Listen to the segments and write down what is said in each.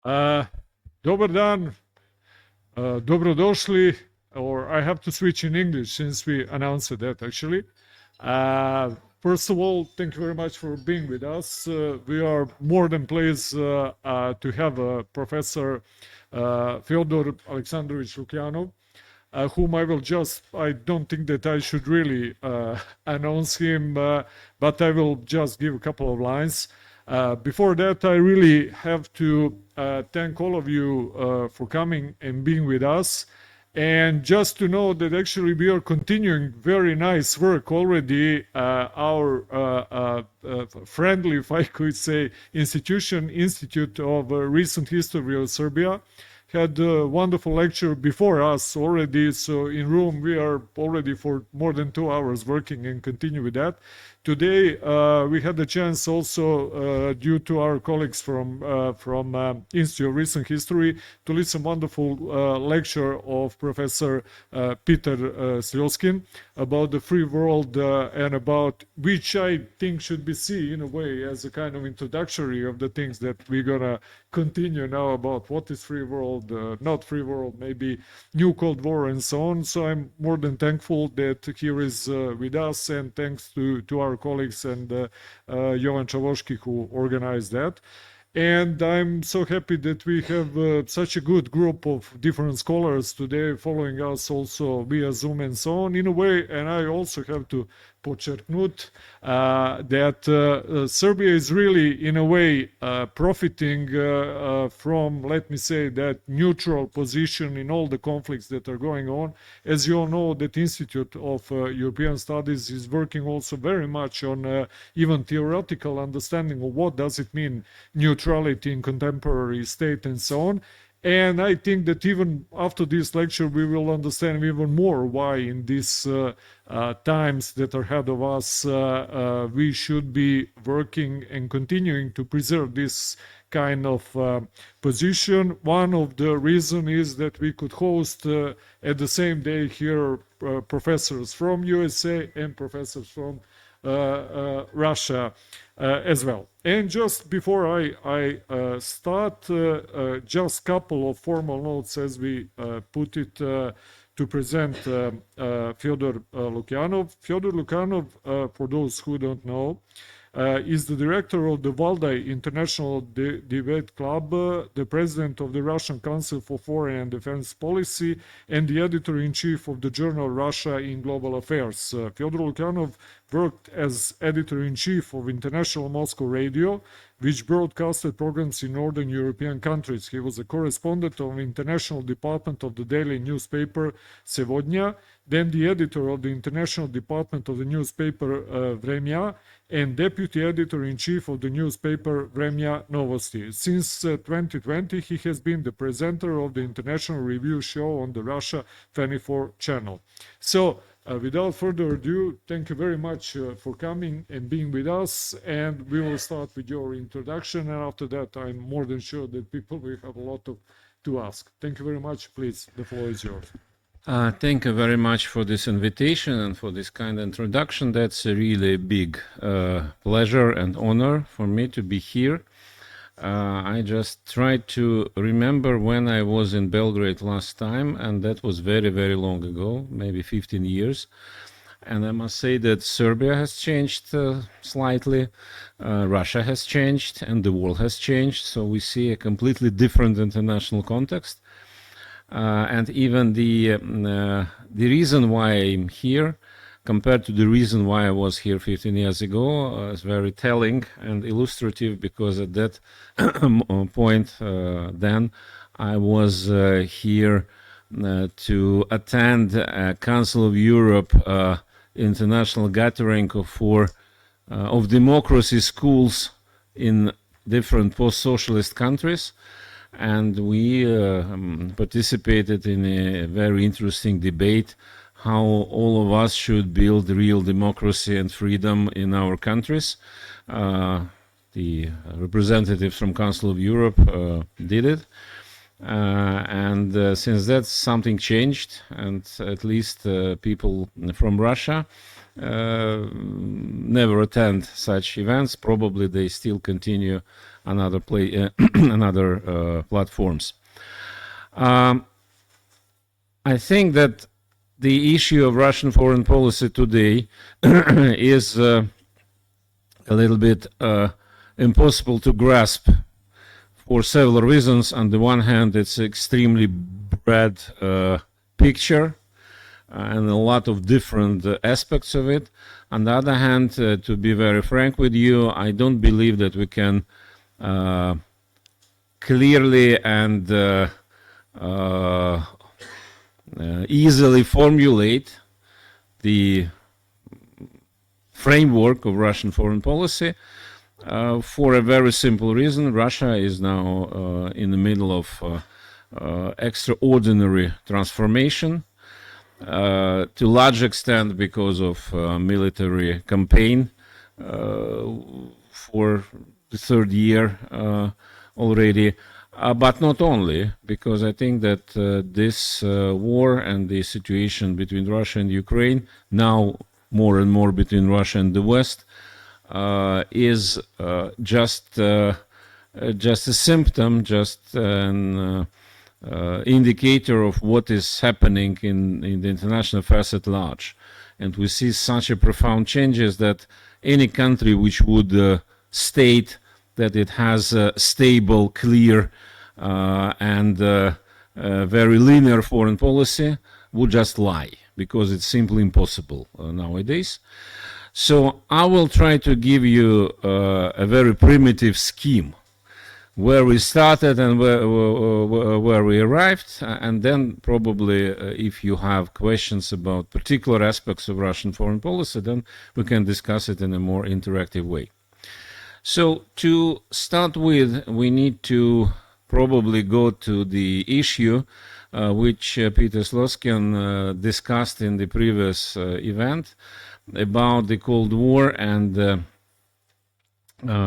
Dobar dan, dobrodošli, or I have to switch in English since we announced that actually. First of all, thank you very much for being with us. We are more than pleased to have Professor Fјодор Lukјanov, whom I will I don't think that I should really announce him, but I will just give a couple of lines. Before that, I really have to thank all of you for coming and being with us. And just to know that actually we are continuing very nice work already. Our friendly, if I could say, Institute of Recent History of Serbia had a wonderful lecture before us already. So in room, we are already for more than 2 hours working and continue with that. Today, we had the chance also, due to our colleagues from Institute of Recent History, to listen wonderful lecture of Professor Peter Sljoskin about the free world and about which I think should be seen in a way as a kind of introductory of the things that we're gonna continue now about what is free world, not free world, maybe new Cold War and so on. So I'm more than thankful that here is with us, and thanks to our colleagues and Jovan Čavoški who organized that. And I'm so happy that we have such a good group of different scholars today following us also via Zoom and so on in a way. And I also have to počerknut that Serbia is really in a way profiting from, let me say, that neutral position in all the conflicts that are going on. As you all know, that Institute of European Studies is working also very much on even theoretical understanding of what does it mean neutrality in contemporary state and so on. And I think that even after this lecture, we will understand even more why in these times that are ahead of us, we should be working and continuing to preserve this kind of position. One of the reasons is that we could host at the same day here professors from USA and professors from Russia as well. And just before I start, just couple of formal notes as we put it to present Fјodor Lukјanov. Fјodor Lukјanov, for those who don't know, is the director of the Valdaj International Debate Club, the president of the Russian Council for Foreign and Defense Policy, and the editor-in-chief of the journal Russia in Global Affairs. Fјodor Lukјanov worked as editor-in-chief of International Moscow Radio, which broadcasted programs in Northern European countries. He was a correspondent of the international department of the daily newspaper Sevodnja, then the editor of the international department of the newspaper Времиа, and deputy editor-in-chief of the newspaper Времиа Novosti. Since 2020, he has been the presenter of the international review show on the Russia 24 channel. So, without further ado, thank you very much for coming and being with us, and we will start with your introduction, and after that I'm more than sure that people will have a lot to ask. Thank you very much. Please, the floor is yours. Thank you very much for this invitation and for this kind introduction. That's a really big pleasure and honor for me to be here. I just tried to remember when I was in Belgrade last time, and that was very, very long ago, maybe 15 years. And I must say that Serbia has changed slightly, Russia has changed, and the world has changed. So we see a completely different international context. And even the reason why I'm here compared to the reason why I was here 15 years ago is very telling and illustrative, because at that point then I was here to attend a Council of Europe international gathering of democracy schools in different post-socialist countries. And we participated in a very interesting debate how all of us should build real democracy and freedom in our countries. The representatives from Council of Europe did it. And since that, something changed, and at least people from Russia never attend such events. Probably they still continue another another platforms. I think that the issue of Russian foreign policy today is a little bit impossible to grasp for several reasons. On the one hand, it's extremely broad picture and a lot of different aspects of it. On the other hand, to be very frank with you, I don't believe that we can clearly and easily formulate the framework of Russian foreign policy for a very simple reason. Russia is now in the middle of extraordinary transformation, to large extent because of military campaign for the third year already. But not only, because I think that this war and the situation between Russia and Ukraine, now more and more between Russia and the West, is just a symptom, just an indicator of what is happening in the international affairs at large. And we see such a profound changes that any country which would state that it has a stable, clear, and very linear foreign policy would just lie, because it's simply impossible nowadays. So I will try to give you a very primitive scheme where we started and where we arrived, and then probably if you have questions about particular aspects of Russian foreign policy, then we can discuss it in a more interactive way. So to start with, we need to probably go to the issue which Peter Sloskin discussed in the previous event about the Cold War and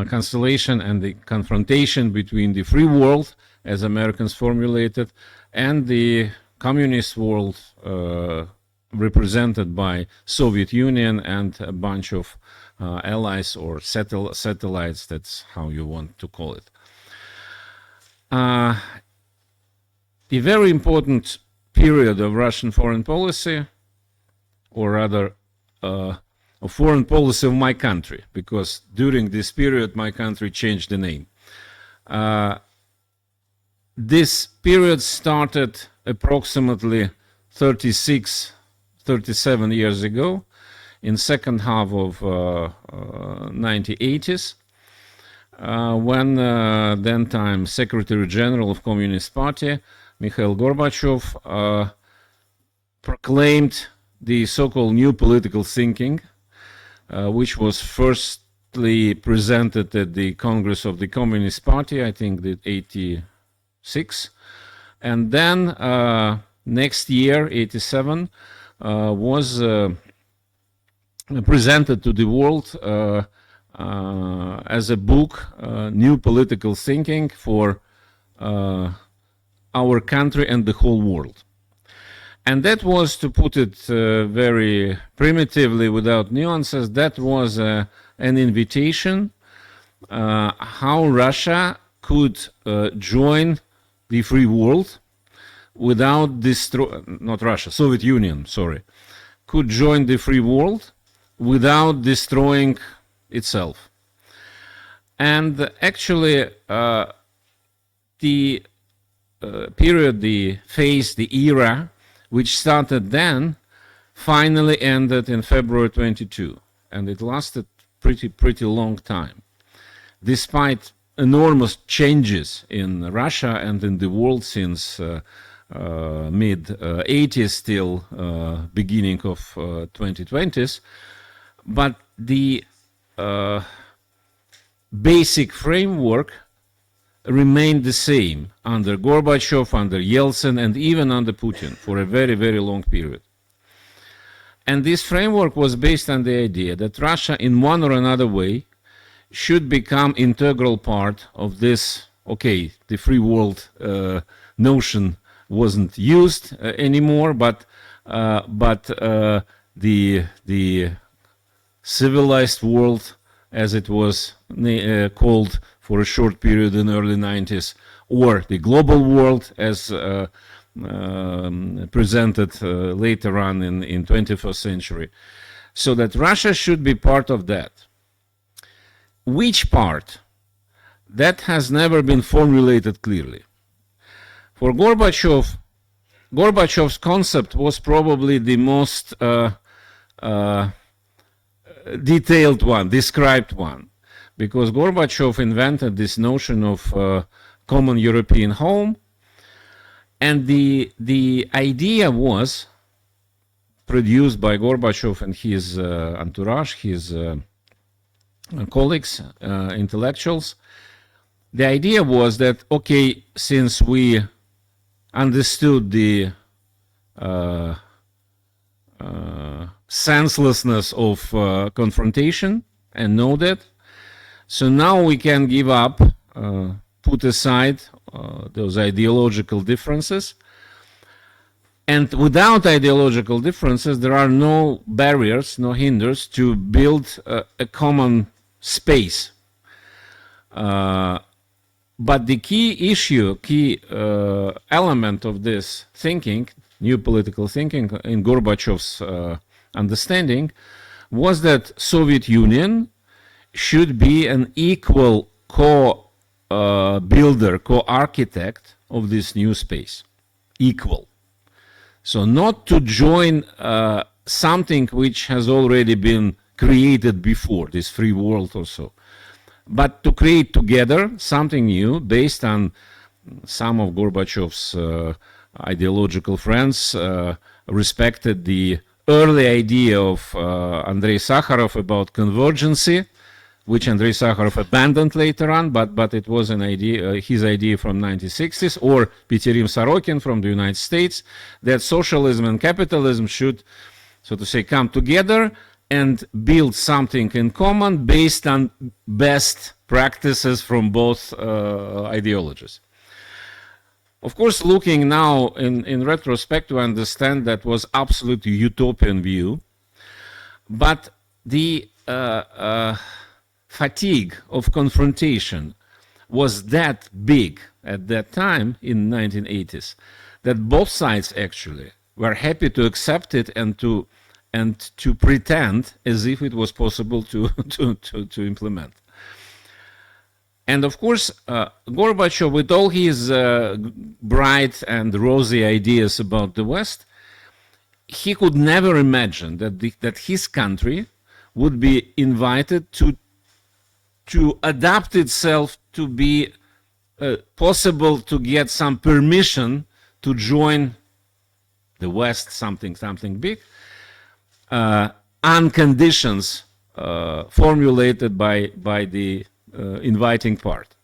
constellation and the confrontation between the free world, as Americans formulated, and the communist world represented by Soviet Union and a bunch of allies or satellites, that's how you want to call it. The very important period of Russian foreign policy, or rather of foreign policy of my country, because during this period my country changed the name. This period started approximately 37 years ago, in second half of 1980s, when then time Secretary General of Communist Party, Mikhail Gorbachev, proclaimed the so-called new political thinking, which was firstly presented at the Congress of the Communist Party, I think the 86, and then next year, 87, was presented to the world as a book, New Political Thinking for our country and the whole world. And that was, to put it very primitively, without nuances, that was an invitation how Russia could join the free world without not Russia, Soviet Union, sorry, could join the free world without destroying itself. And actually, the period, the phase, the era, which started then, finally ended in February 22, and it lasted pretty long time. Despite enormous changes in Russia and in the world since mid-80s till beginning of 2020s, but the basic framework remained the same under Gorbachev, under Yeltsin, and even under Putin for a very long period. And this framework was based on the idea that Russia, in one or another way, should become integral part of this, okay, the free world notion wasn't used anymore, but the civilized world, as it was called for a short period in the early 90s, or the global world as presented later on in 21st century. So that Russia should be part of that. Which part? That has never been formulated clearly. For Gorbachev's concept was probably the most detailed one, described one, because Gorbachev invented this notion of common European home, and the idea was produced by Gorbachev and his entourage, his colleagues, intellectuals. The idea was that, okay, since we understood the senselessness of confrontation and know that, so now we can give up, put aside those ideological differences, and without ideological differences there are no barriers, no hinders to build a common space. But the key issue, key element of this thinking, new political thinking in Gorbachev's understanding, was that Soviet Union should be an equal co-builder, co-architect of this new space. Equal. So not to join something which has already been created before, this free world or so, but to create together something new based on some of Gorbachev's ideological friends respected the early idea of Andrei Sakharov about convergency, which Andrei Sakharov abandoned later on, but it was an idea, his idea from 1960s, or Peterim Sorokin from the United States, that socialism and capitalism should, so to say, come together and build something in common based on best practices from both ideologies. Of course, looking now in retrospect, we understand that was absolutely utopian view, but the fatigue of confrontation was that big at that time in 1980s that both sides actually were happy to accept it and to pretend as if it was possible to implement. And of course, Gorbachev, with all his bright and rosy ideas about the West, he could never imagine that his country would be invited to adapt itself to be possible to get some permission to join the West, something big, on conditions formulated by the inviting part.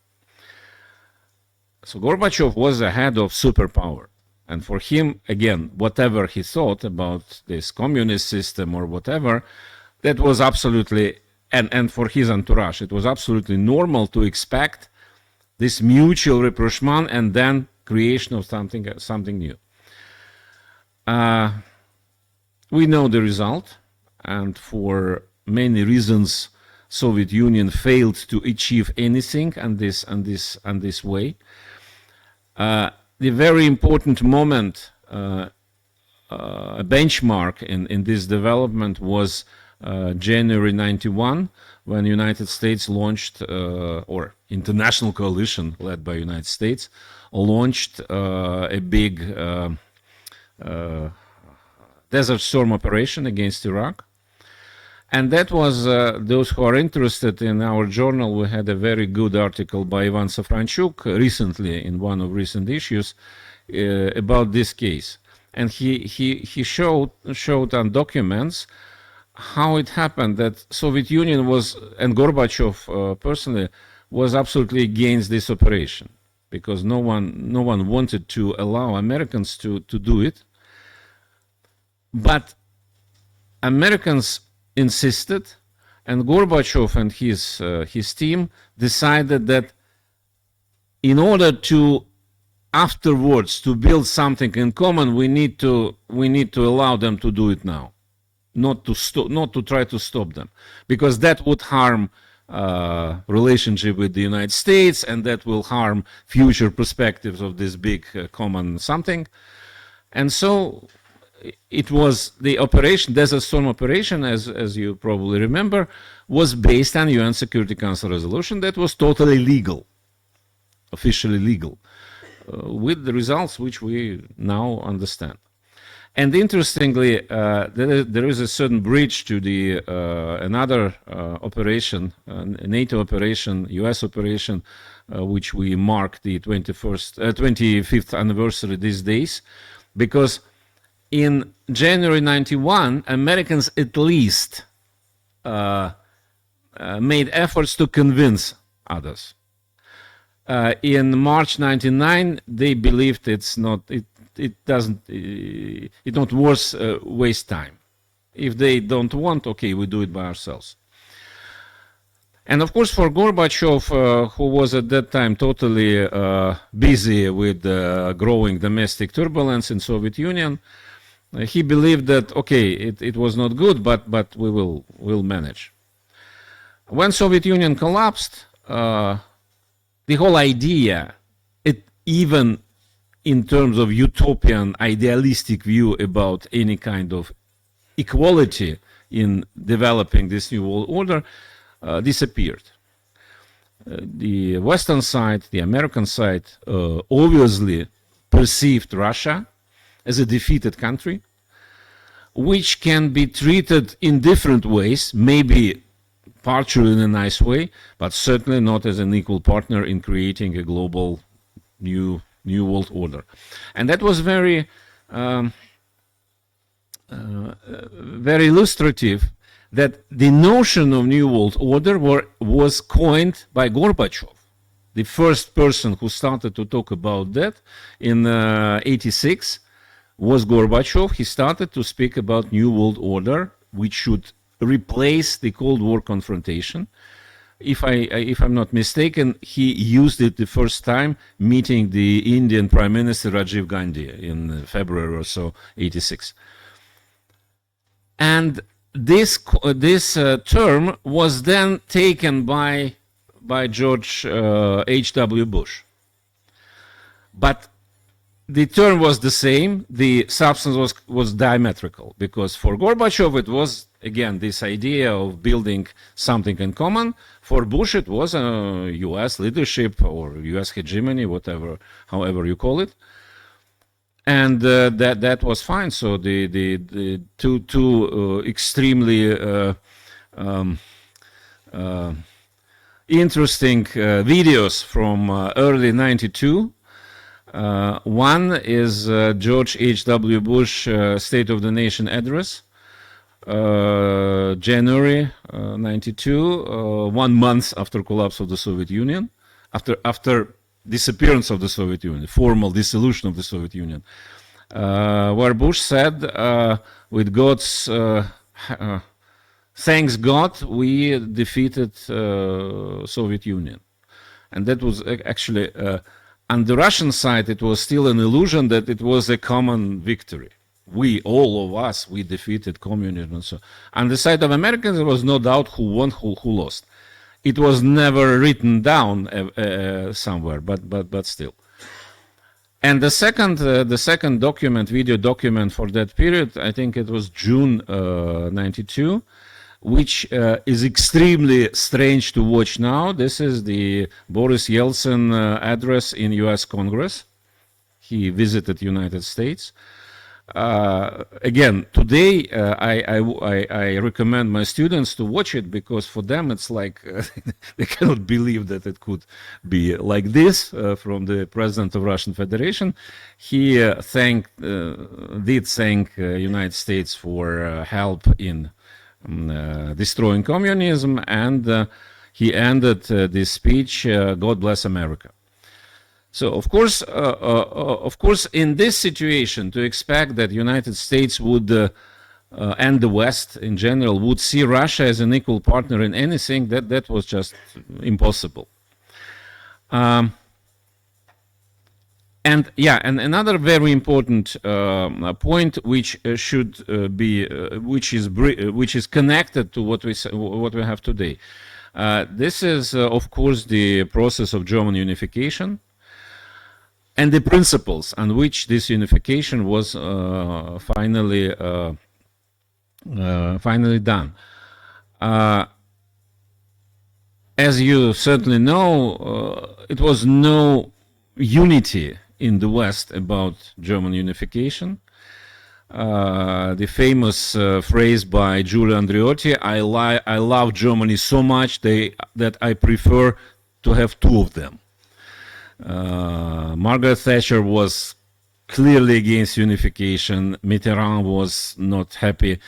So Gorbachev was a head of superpower, and for him, again, whatever he thought about this communist system or whatever, that was absolutely, and for his entourage, it was absolutely normal to expect this mutual rapprochement and then creation of something new. We know the result, and for many reasons, Soviet Union failed to achieve anything on this way. The very important moment, a benchmark in this development was January 91, when United States launched, or international coalition led by United States, launched a big Desert Storm operation against Iraq. And that was, those who are interested in our journal, we had a very good article by Ivan Safranchuk recently in one of recent issues about this case. And he showed on documents how it happened that Soviet Union was, and Gorbachev personally, was absolutely against this operation, because no one wanted to allow Americans to do it. But Americans insisted, and Gorbachev and his team decided that in order to afterwards to build something in common, we need to allow them to do it now, not to try to stop them, because that would harm relationship with the United States, and that will harm future perspectives of this big common something. And so it was the operation, Desert Storm operation, as you probably remember, was based on UN Security Council resolution that was totally legal, officially legal, with the results which we now understand. And interestingly, there is a certain bridge to the another operation, NATO operation, US operation, which we mark the 25th anniversary these days, because in January 91, Americans at least made efforts to convince others. In March 99, they believed it's not worth waste time. If they don't want, okay, we do it by ourselves. And of course, for Gorbachev, who was at that time totally busy with growing domestic turbulence in Soviet Union, he believed that, okay, it was not good, but we'll manage. When Soviet Union collapsed, the whole idea, even in terms of utopian idealistic view about any kind of equality in developing this new world order, disappeared. The Western side, the American side, obviously perceived Russia as a defeated country, which can be treated in different ways, maybe partially in a nice way, but certainly not as an equal partner in creating a global new world order. And that was very illustrative, that the notion of new world order was coined by Gorbachev, the first person who started to talk about that in 86 was Gorbachev. He started to speak about new world order, which should replace the Cold War confrontation. If I'm not mistaken, he used it the first time meeting the Indian Prime Minister Rajiv Gandhi in February or so, 86. And this term was then taken by George H.W. Bush. But the term was the same, the substance was diametrical, because for Gorbachev it was, again, this idea of building something in common. For Bush it was a US leadership or US hegemony, however you call it. And that was fine. So the two extremely interesting videos from early 92. One is George H.W. Bush State of the Nation address, January 92, 1 month after collapse of the Soviet Union, after disappearance of the Soviet Union, formal dissolution of the Soviet Union, where Bush said, with God's, thanks God, we defeated Soviet Union. And that was actually, on the Russian side, it was still an illusion that it was a common victory. All of us, we defeated communism and so on. On the side of Americans, there was no doubt who won, who lost. It was never written down somewhere, but still. And the second document, video document for that period, I think it was June 92, which is extremely strange to watch now. This is the Boris Yeltsin address in US Congress. He visited United States. Again, today I recommend my students to watch it, because for them it's like they cannot believe that it could be like this from the president of Russian Federation. He did thank United States for help in destroying communism, and he ended this speech, God bless America. So of course, in this situation, to expect that United States would and the West in general would see Russia as an equal partner in anything, that was just impossible. And another very important point, which should be, which is connected to what we have today. This is, of course, the process of German unification and the principles on which this unification was finally done. As you certainly know, it was no unity in the West about German unification. The famous phrase by Giulio Andreotti, I love Germany so much that I prefer to have two of them. Margaret Thatcher was clearly against unification. Mitterrand was not happy.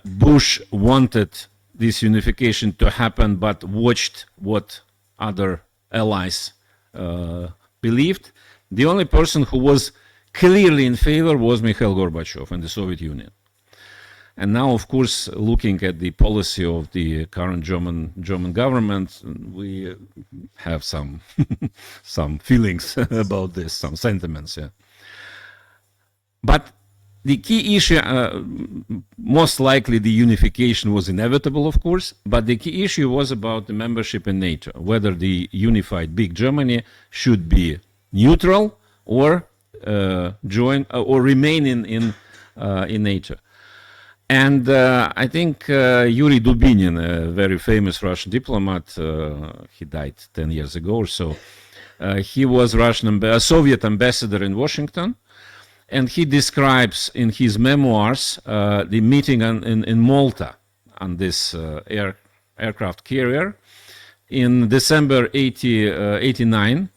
Bush wanted this unification to happen, but watched what other allies believed. The only person who was clearly in favor was Mikhail Gorbachev and the Soviet Union. And now, of course, looking at the policy of the current German government, we have some some feelings about this, some sentiments. Yeah. But the key issue, most likely the unification was inevitable, of course, but the key issue was about the membership in NATO, whether the unified big Germany should be neutral or join or remain in NATO. And I think Yuri Dubinin, a very famous Russian diplomat, he died 10 years ago or so, he was a Soviet ambassador in Washington, and he describes in his memoirs the meeting in Malta on this aircraft carrier in December 89,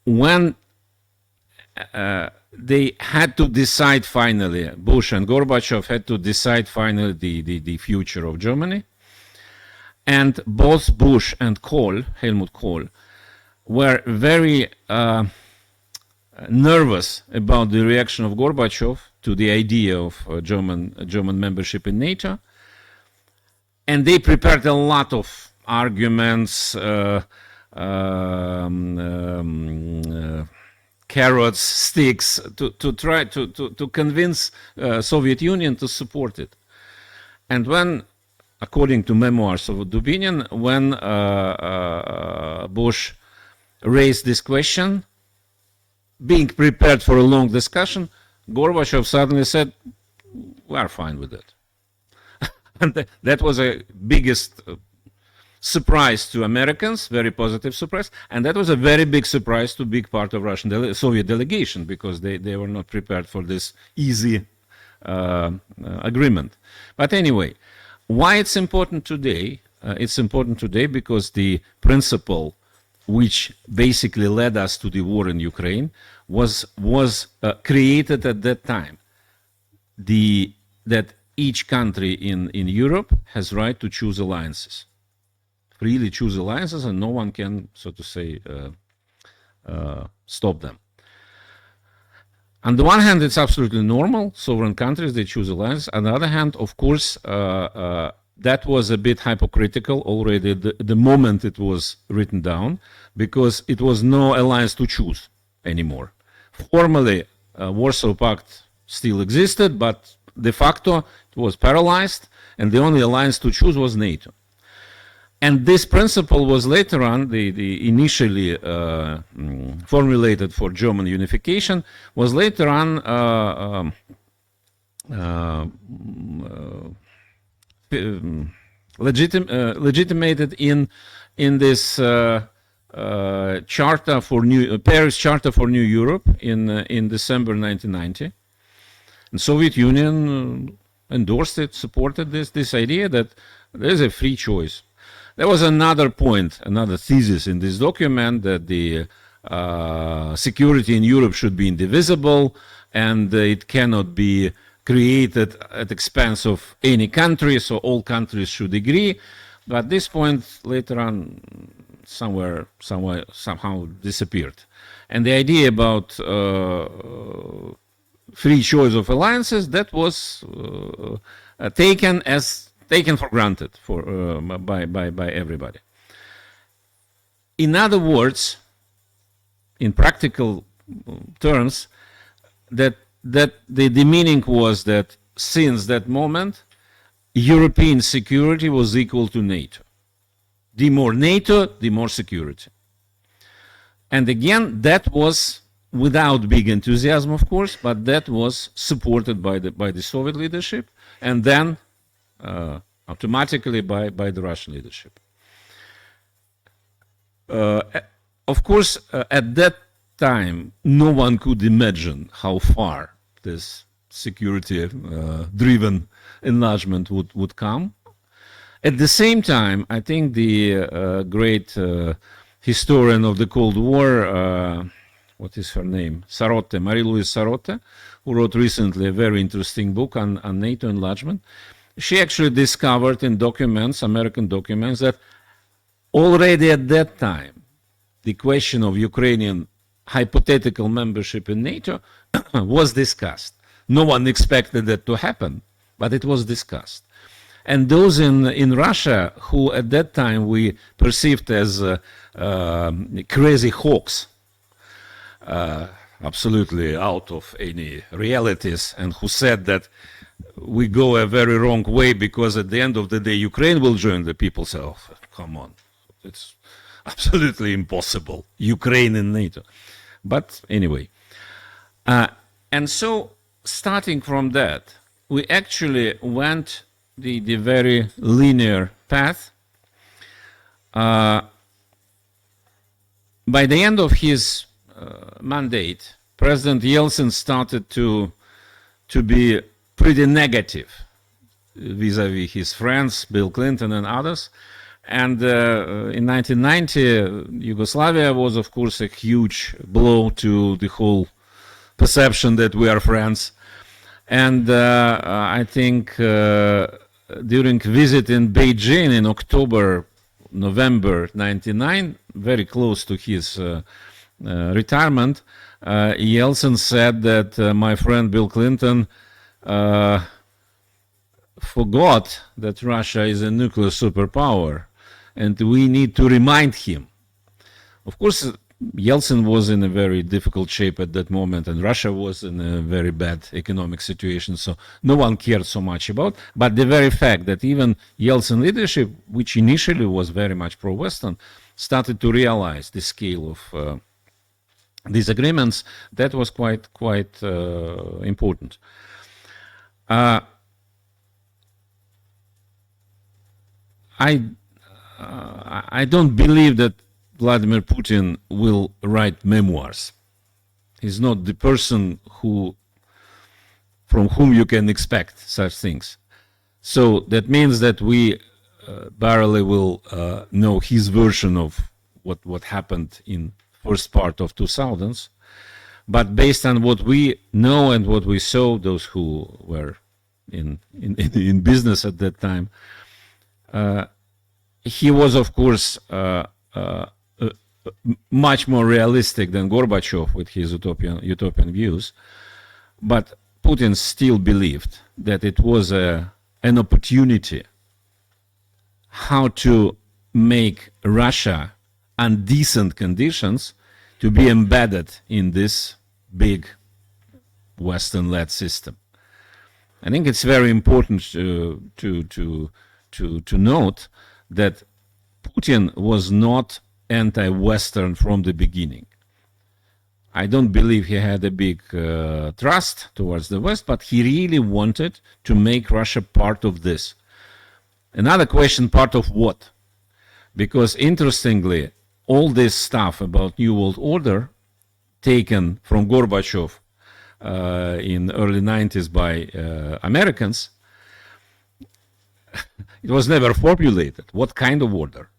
when they had to decide finally, Bush and Gorbachev had to decide finally the future of Germany. And both Bush and Helmut Kohl, were very nervous about the reaction of Gorbachev to the idea of German membership in NATO. And they prepared a lot of arguments, carrots, sticks, to try to convince Soviet Union to support it. And when, according to memoirs of Dubinin, when Bush raised this question, being prepared for a long discussion, Gorbachev suddenly said, "We are fine with it." And that was a biggest surprise to Americans, very positive surprise, and that was a very big surprise to big part of Russian Soviet delegation, because they were not prepared for this easy agreement. But anyway, why it's important today? It's important today because the principle which basically led us to the war in Ukraine was created at that time. That each country in Europe has right to choose alliances. Freely choose alliances, and no one can, so to say, stop them. On the one hand, it's absolutely normal. Sovereign countries, they choose alliances. On the other hand, of course, that was a bit hypocritical already the moment it was written down, because it was no alliance to choose anymore. Formally, Warsaw Pact still existed, but de facto it was paralyzed, and the only alliance to choose was NATO. And this principle was later on, the initially formulated for German unification, was later on legitimated in this Charter for Paris Charter for New Europe in December 1990. And Soviet Union endorsed it, supported this idea that there is a free choice. There was another point, another thesis in this document, that the security in Europe should be indivisible, and it cannot be created at the expense of any country, so all countries should agree. But this point later on somehow disappeared. And the idea about free choice of alliances, that was taken for granted by everybody. In other words, in practical terms, that the meaning was that since that moment, European security was equal to NATO. The more NATO, the more security. And again, that was without big enthusiasm, of course, but that was supported by the Soviet leadership, and then automatically by the Russian leadership. Of course, at that time, no one could imagine how far this security-driven enlargement would come. At the same time, I think the great historian of the Cold War, what is her name? Sarotte, Marie-Louise Sarotte, who wrote recently a very interesting book on NATO enlargement. She actually discovered in documents, American documents, that already at that time, the question of Ukrainian hypothetical membership in NATO was discussed. No one expected that to happen, but it was discussed. And those in Russia, who at that time we perceived as crazy hawks, absolutely out of any realities, and who said that we go a very wrong way because at the end of the day Ukraine will join the people. So, come on, it's absolutely impossible. Ukraine in NATO. But anyway, and so starting from that, we actually went the very linear path. By the end of his mandate, President Yeltsin started to be pretty negative vis-a-vis his friends, Bill Clinton and others. And in 1990, Yugoslavia was, of course, a huge blow to the whole perception that we are friends. And I think during visit in Beijing in October, November 99, very close to his retirement, Yeltsin said that my friend Bill Clinton forgot that Russia is a nuclear superpower, and we need to remind him. Of course, Yeltsin was in a very difficult shape at that moment, and Russia was in a very bad economic situation, so no one cared so much about. But the very fact that even Yeltsin leadership, which initially was very much pro-Western, started to realize the scale of these agreements, that was quite important. I don't believe that Vladimir Putin will write memoirs. He's not the person from whom you can expect such things. So that means that we barely will know his version of what happened in first part of 2000s. But based on what we know and what we saw, those who were in business at that time, he was, of course, much more realistic than Gorbachev with his utopian views. But Putin still believed that it was an opportunity how to make Russia on decent conditions to be embedded in this big Western-led system. I think it's very important to note that Putin was not anti-Western from the beginning. I don't believe he had a big trust towards the West, but he really wanted to make Russia part of this. Another question, part of what? Because interestingly, all this stuff about New World Order taken from Gorbachev in early 90s by Americans, it was never formulated. What kind of order?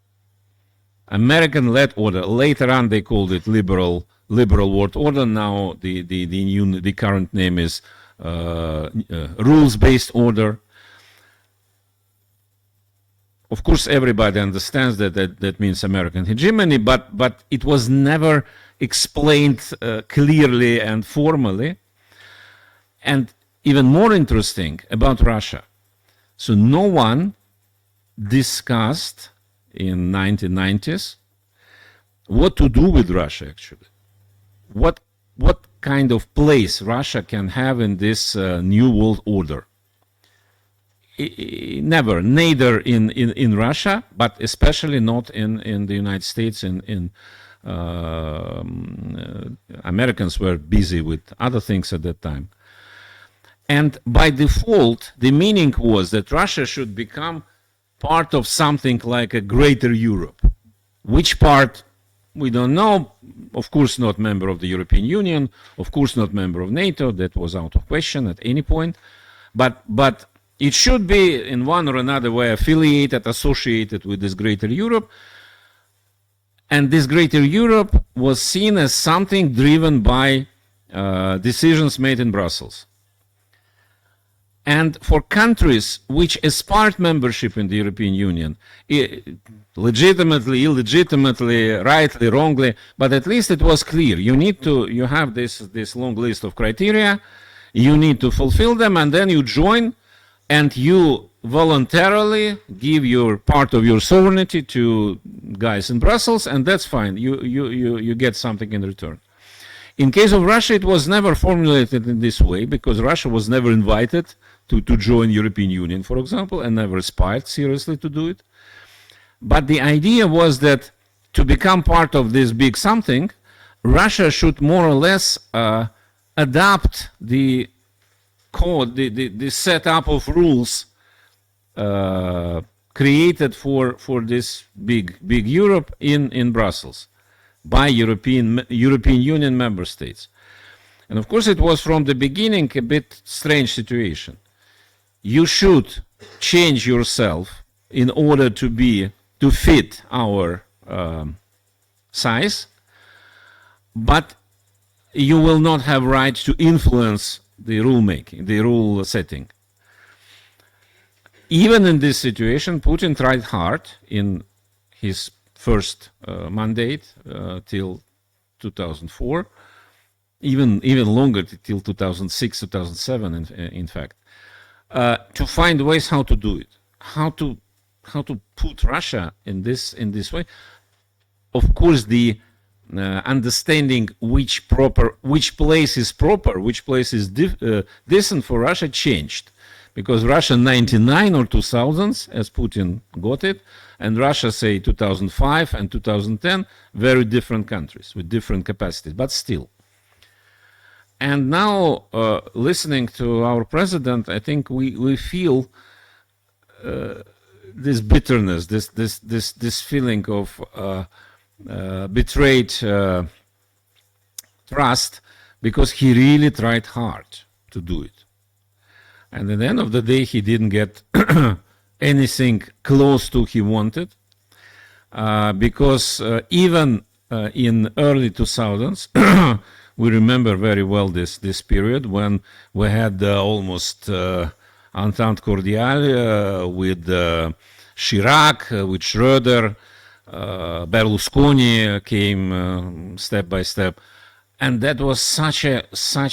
American-led order. Later on, they called it liberal world order. Now the current name is rules-based order. Of course, everybody understands that means American hegemony, but it was never explained clearly and formally. And even more interesting about Russia. So no one discussed in 1990s what to do with Russia, actually. What kind of place Russia can have in this new world order. never, neither in Russia, but especially not in the United States. Americans were busy with other things at that time. And by default, the meaning was that Russia should become part of something like a greater Europe. Which part, we don't know. Of course, not member of the European Union. Of course, not member of NATO. That was out of question at any point. But it should be in one or another way affiliated, associated with this greater Europe. And this greater Europe was seen as something driven by decisions made in Brussels. And for countries which aspired membership in the European Union, legitimately, illegitimately, rightly, wrongly, but at least it was clear. You have this long list of criteria, you need to fulfill them, and then you join, and you voluntarily give your part of your sovereignty to guys in Brussels, and that's fine. You get something in return. In case of Russia, it was never formulated in this way, because Russia was never invited to join European Union, for example, and never aspired seriously to do it. But the idea was that to become part of this big something, Russia should more or less adapt the code, the setup of rules created for this big Europe in Brussels by European Union member states. And of course, it was from the beginning a bit strange situation. You should change yourself in order to fit our size, but you will not have right to influence the rule making, the rule setting. Even in this situation, Putin tried hard in his first mandate till 2004, even longer till 2006, 2007, in fact, to find ways how to do it, how to put Russia in this way. Of course, the understanding which place is proper, which place is decent for Russia changed, because Russia 99 or 2000s, as Putin got it, and Russia, say, 2005 and 2010, very different countries with different capacities, but still. And now, listening to our president, I think we feel this bitterness, this feeling of betrayed trust, because he really tried hard to do it. And at the end of the day, he didn't get anything close to he wanted, because even in early 2000s, we remember very well this period when we had almost Entente Cordiale with Chirac, with Schröder, Berlusconi came step by step, and that was such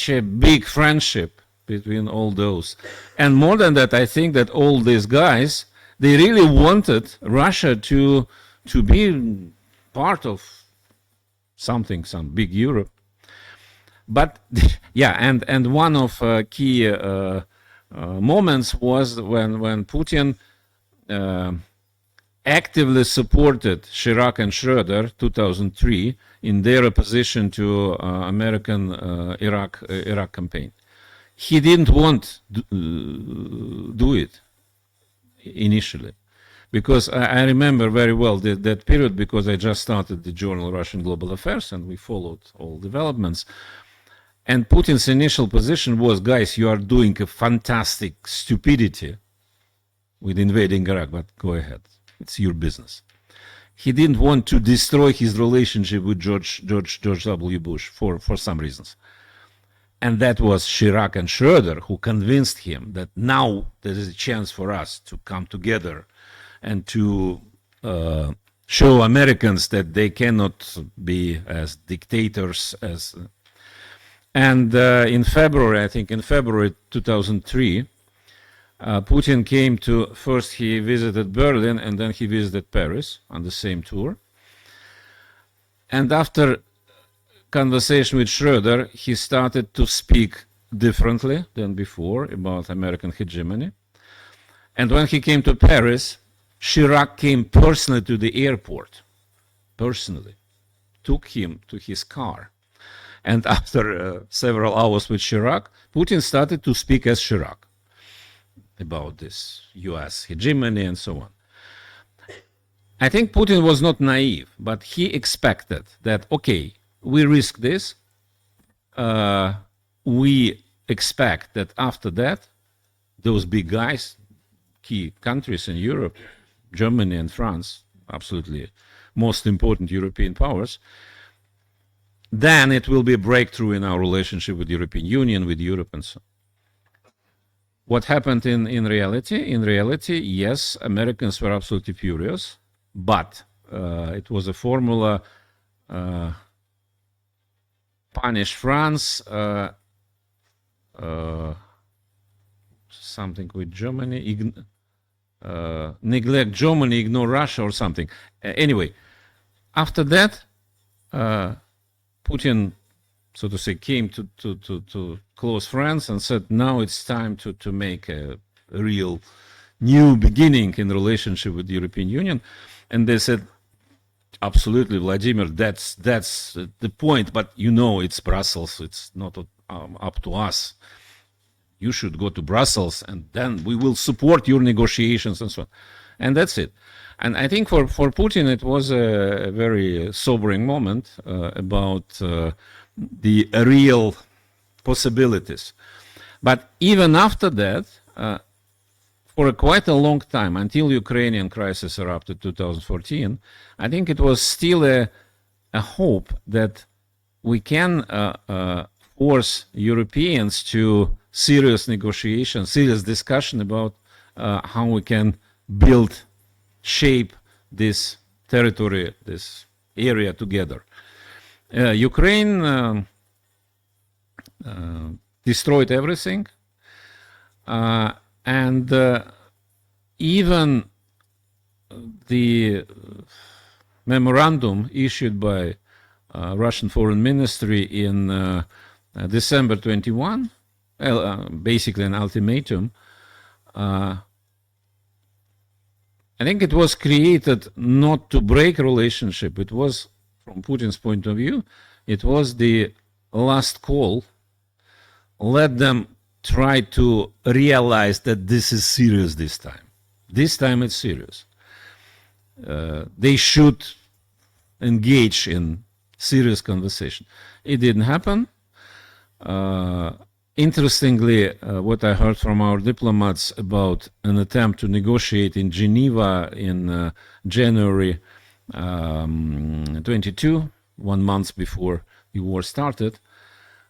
a big friendship between all those. And more than that, I think that all these guys, they really wanted Russia to be part of something, some big Europe. But yeah, and one of key moments was when Putin actively supported Chirac and Schröder 2003 in their opposition to American Iraq campaign. He didn't want to do it initially, because I remember very well that period, because I just started the journal Russian Global Affairs and we followed all developments. And Putin's initial position was, guys, you are doing a fantastic stupidity with invading Iraq, but go ahead. It's your business. He didn't want to destroy his relationship with George W. Bush for some reasons. And that was Chirac and Schröder who convinced him that now there is a chance for us to come together and to show Americans that they cannot be as dictators as... And in February, I think in February 2003, Putin came to, first he visited Berlin and then he visited Paris on the same tour. And after conversation with Schröder, he started to speak differently than before about American hegemony. And when he came to Paris, Chirac came personally to the airport, personally, took him to his car. And after several hours with Chirac, Putin started to speak as Chirac about this US hegemony and so on. I think Putin was not naive, but he expected that, okay, we risk this. We expect that after that, those big guys, key countries in Europe, Germany and France, absolutely most important European powers, then it will be a breakthrough in our relationship with the European Union, with Europe and so on. What happened in reality? In reality, yes, Americans were absolutely furious, but it was a formula, punish France, something with Germany, neglect Germany, ignore Russia or something. Anyway, after that, Putin, so to say, came to close France and said, now it's time to make a real new beginning in relationship with the European Union. And they said, absolutely, Vladimir, that's the point, but you know it's Brussels, it's not up to us. You should go to Brussels and then we will support your negotiations and so on. And that's it. And I think for Putin it was a very sobering moment about the real possibilities. But even after that, for quite a long time, until Ukrainian crisis erupted 2014, I think it was still a hope that we can force Europeans to serious negotiation, serious discussion about how we can build, shape this territory, this area together. Ukraine destroyed everything, and even the memorandum issued by Russian Foreign Ministry in December 21, basically an ultimatum, I think it was created not to break relationship. It was, from Putin's point of view, it was the last call. Let them try to realize that this is serious this time. This time it's serious. They should engage in serious conversation. It didn't happen. Interestingly, what I heard from our diplomats about an attempt to negotiate in Geneva in January 22, 1 month before the war started,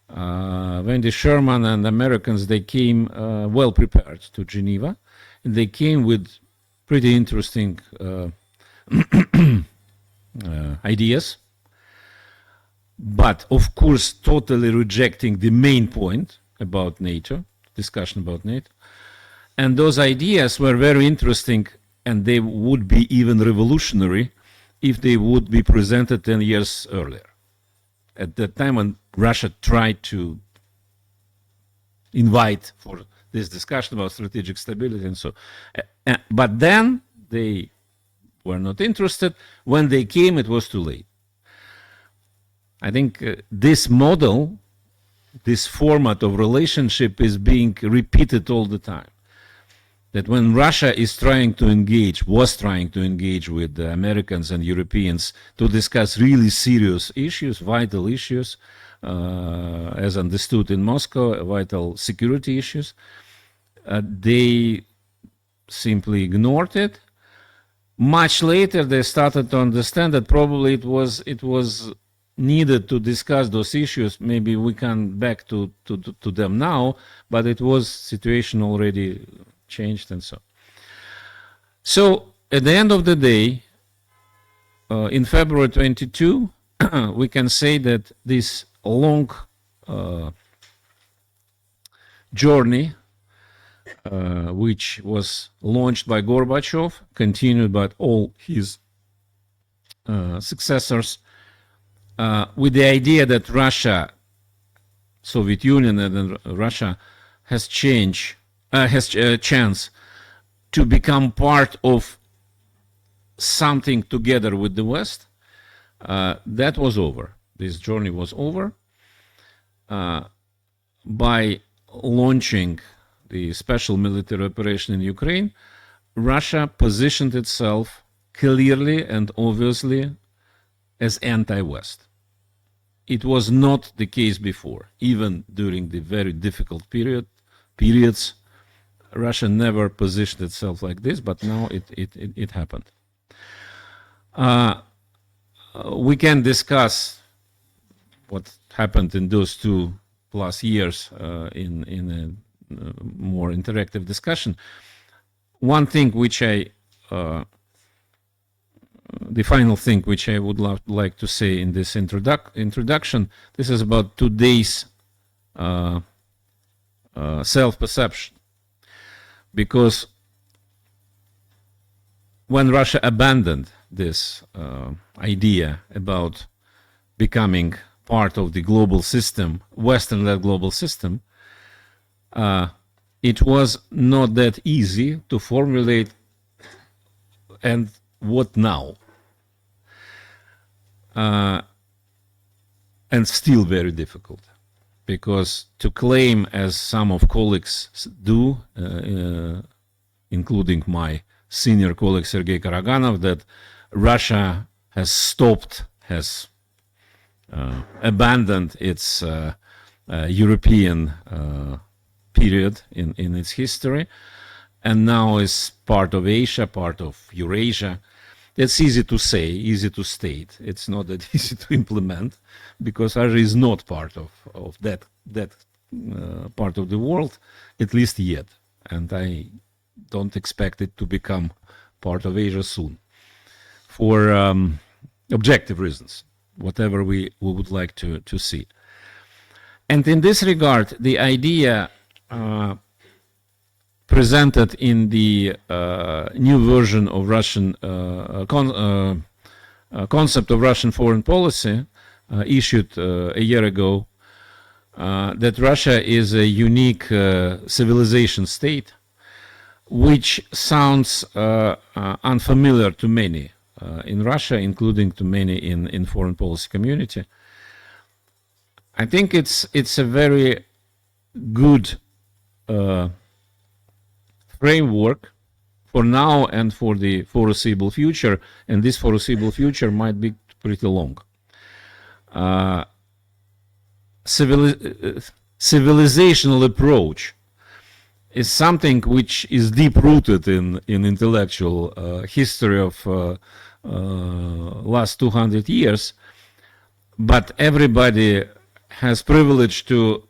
when the Sherman and Americans, they came well prepared to Geneva, and they came with pretty interesting ideas, but of course totally rejecting the main point about NATO, discussion about NATO. And those ideas were very interesting, and they would be even revolutionary if they would be presented 10 years earlier. At the time when Russia tried to invite for this discussion about strategic stability and so. But then they were not interested. When they came, it was too late. I think this model, this format of relationship is being repeated all the time. That when Russia is trying to engage, was trying to engage with the Americans and Europeans to discuss really serious issues, vital issues, as understood in Moscow, vital security issues, they simply ignored it. Much later, they started to understand that probably it was needed to discuss those issues. Maybe we can back to them now, but it was situation already changed and so. So at the end of the day, in February 22, we can say that this long journey, which was launched by Gorbachev, continued by all his successors, with the idea that Russia, Soviet Union and Russia has chance to become part of something together with the West, that was over. This journey was over. By launching the special military operation in Ukraine, Russia positioned itself clearly and obviously as anti-West. It was not the case before. Even during the very difficult periods, Russia never positioned itself like this, but now it happened. We can discuss what happened in those 2+ years in a more interactive discussion. One thing which the final thing which I would like to say in this introduction, this is about today's self-perception. Because when Russia abandoned this idea about becoming part of the global system, Western-led global system, it was not that easy to formulate and what now? And still very difficult, because to claim, as some of colleagues do, including my senior colleague Sergei Karaganov, that Russia has stopped, has abandoned its European period in its history, and now is part of Asia, part of Eurasia. It's easy to say, easy to state. It's not that easy to implement, because Russia is not part of that part of the world, at least yet. And I don't expect it to become part of Asia soon, for objective reasons, whatever we would like to see. And in this regard, the idea presented in the new version of Russian concept of Russian foreign policy, issued a year ago, that Russia is a unique civilization state, which sounds unfamiliar to many in Russia, including to many in foreign policy community. I think it's a very good framework for now and for the foreseeable future, and this foreseeable future might be pretty long. Civilizational approach is something which is deep-rooted in intellectual history of last 200 years, but everybody has privilege to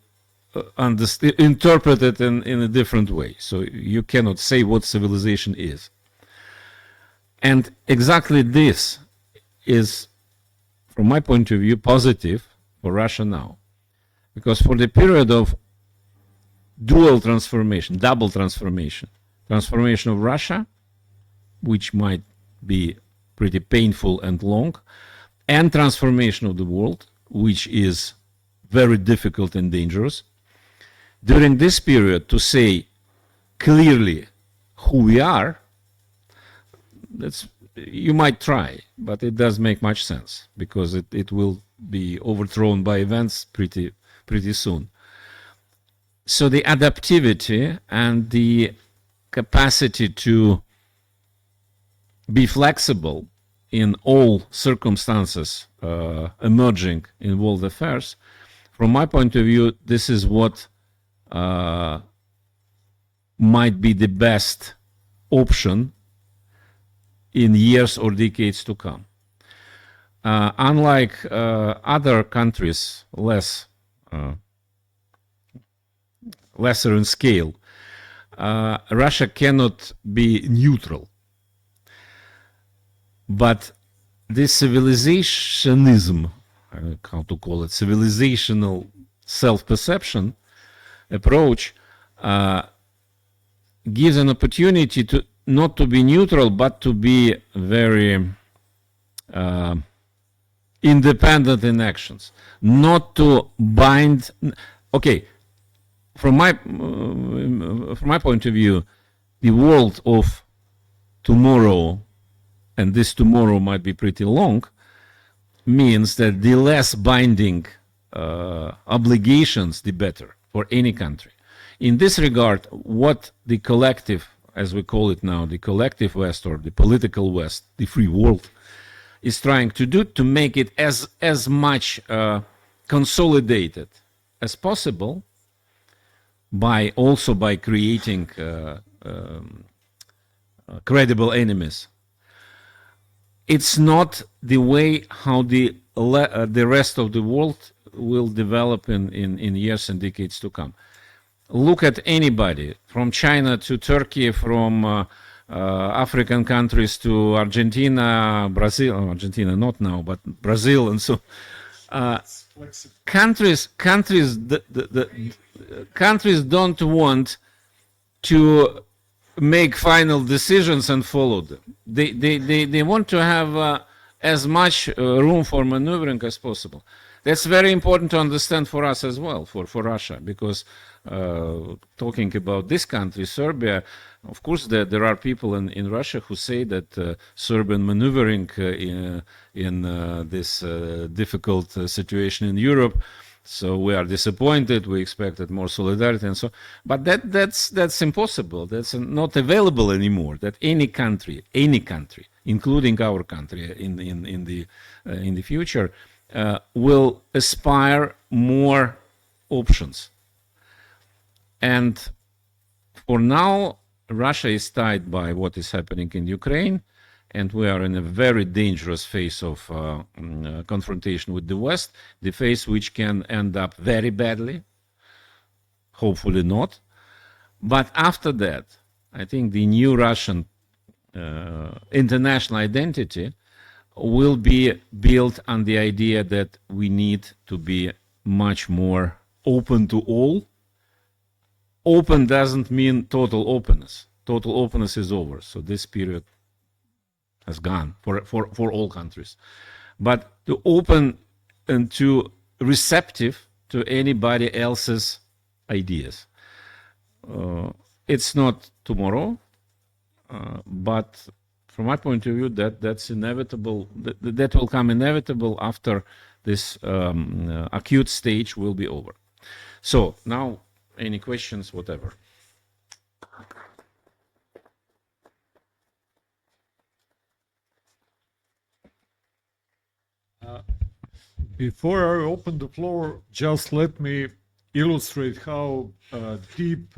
interpret it in a different way. So you cannot say what civilization is. And exactly this is, from my point of view, positive for Russia now. Because for the period of dual transformation, double transformation of Russia, which might be pretty painful and long, and transformation of the world, which is very difficult and dangerous, during this period to say clearly who we are, you might try, but it doesn't make much sense, because it will be overthrown by events pretty soon. So the adaptivity and the capacity to be flexible in all circumstances emerging in world affairs, from my point of view, this is what might be the best option in years or decades to come. Unlike other countries, lesser in scale, Russia cannot be neutral. But this civilizationism, how to call it, civilizational self-perception approach gives an opportunity to not to be neutral, but to be very independent in actions, not to bind. Okay, from my point of view, the world of tomorrow, and this tomorrow might be pretty long, means that the less binding obligations, the better for any country. In this regard, what the collective, as we call it now, the collective West or the political West, the free world, is trying to do to make it as much consolidated as possible, by creating credible enemies. It's not the way how the rest of the world will develop in years and decades to come. Look at anybody, from China to Turkey, from African countries to Argentina, Brazil, Argentina not now, but Brazil, and so countries don't want to make final decisions and follow them. They want to have as much room for maneuvering as possible. That's very important to understand for us as well, for Russia, because talking about this country, Serbia, of course there are people in Russia who say that Serbian maneuvering in this difficult situation in Europe, so we are disappointed, we expected more solidarity and so, but that's impossible. That's not available anymore, that any country, including our country in the future, will aspire more options. And for now, Russia is tied by what is happening in Ukraine, and we are in a very dangerous phase of confrontation with the West, the phase which can end up very badly, hopefully not. But after that, I think the new Russian international identity will be built on the idea that we need to be much more open to all. Open doesn't mean total openness. Total openness is over. So this period has gone for all countries. But to open and to receptive to anybody else's ideas. It's not tomorrow, but from my point of view, that's inevitable. That will come inevitable after this acute stage will be over. So now, any questions, whatever. Before I open the floor, just let me illustrate how deep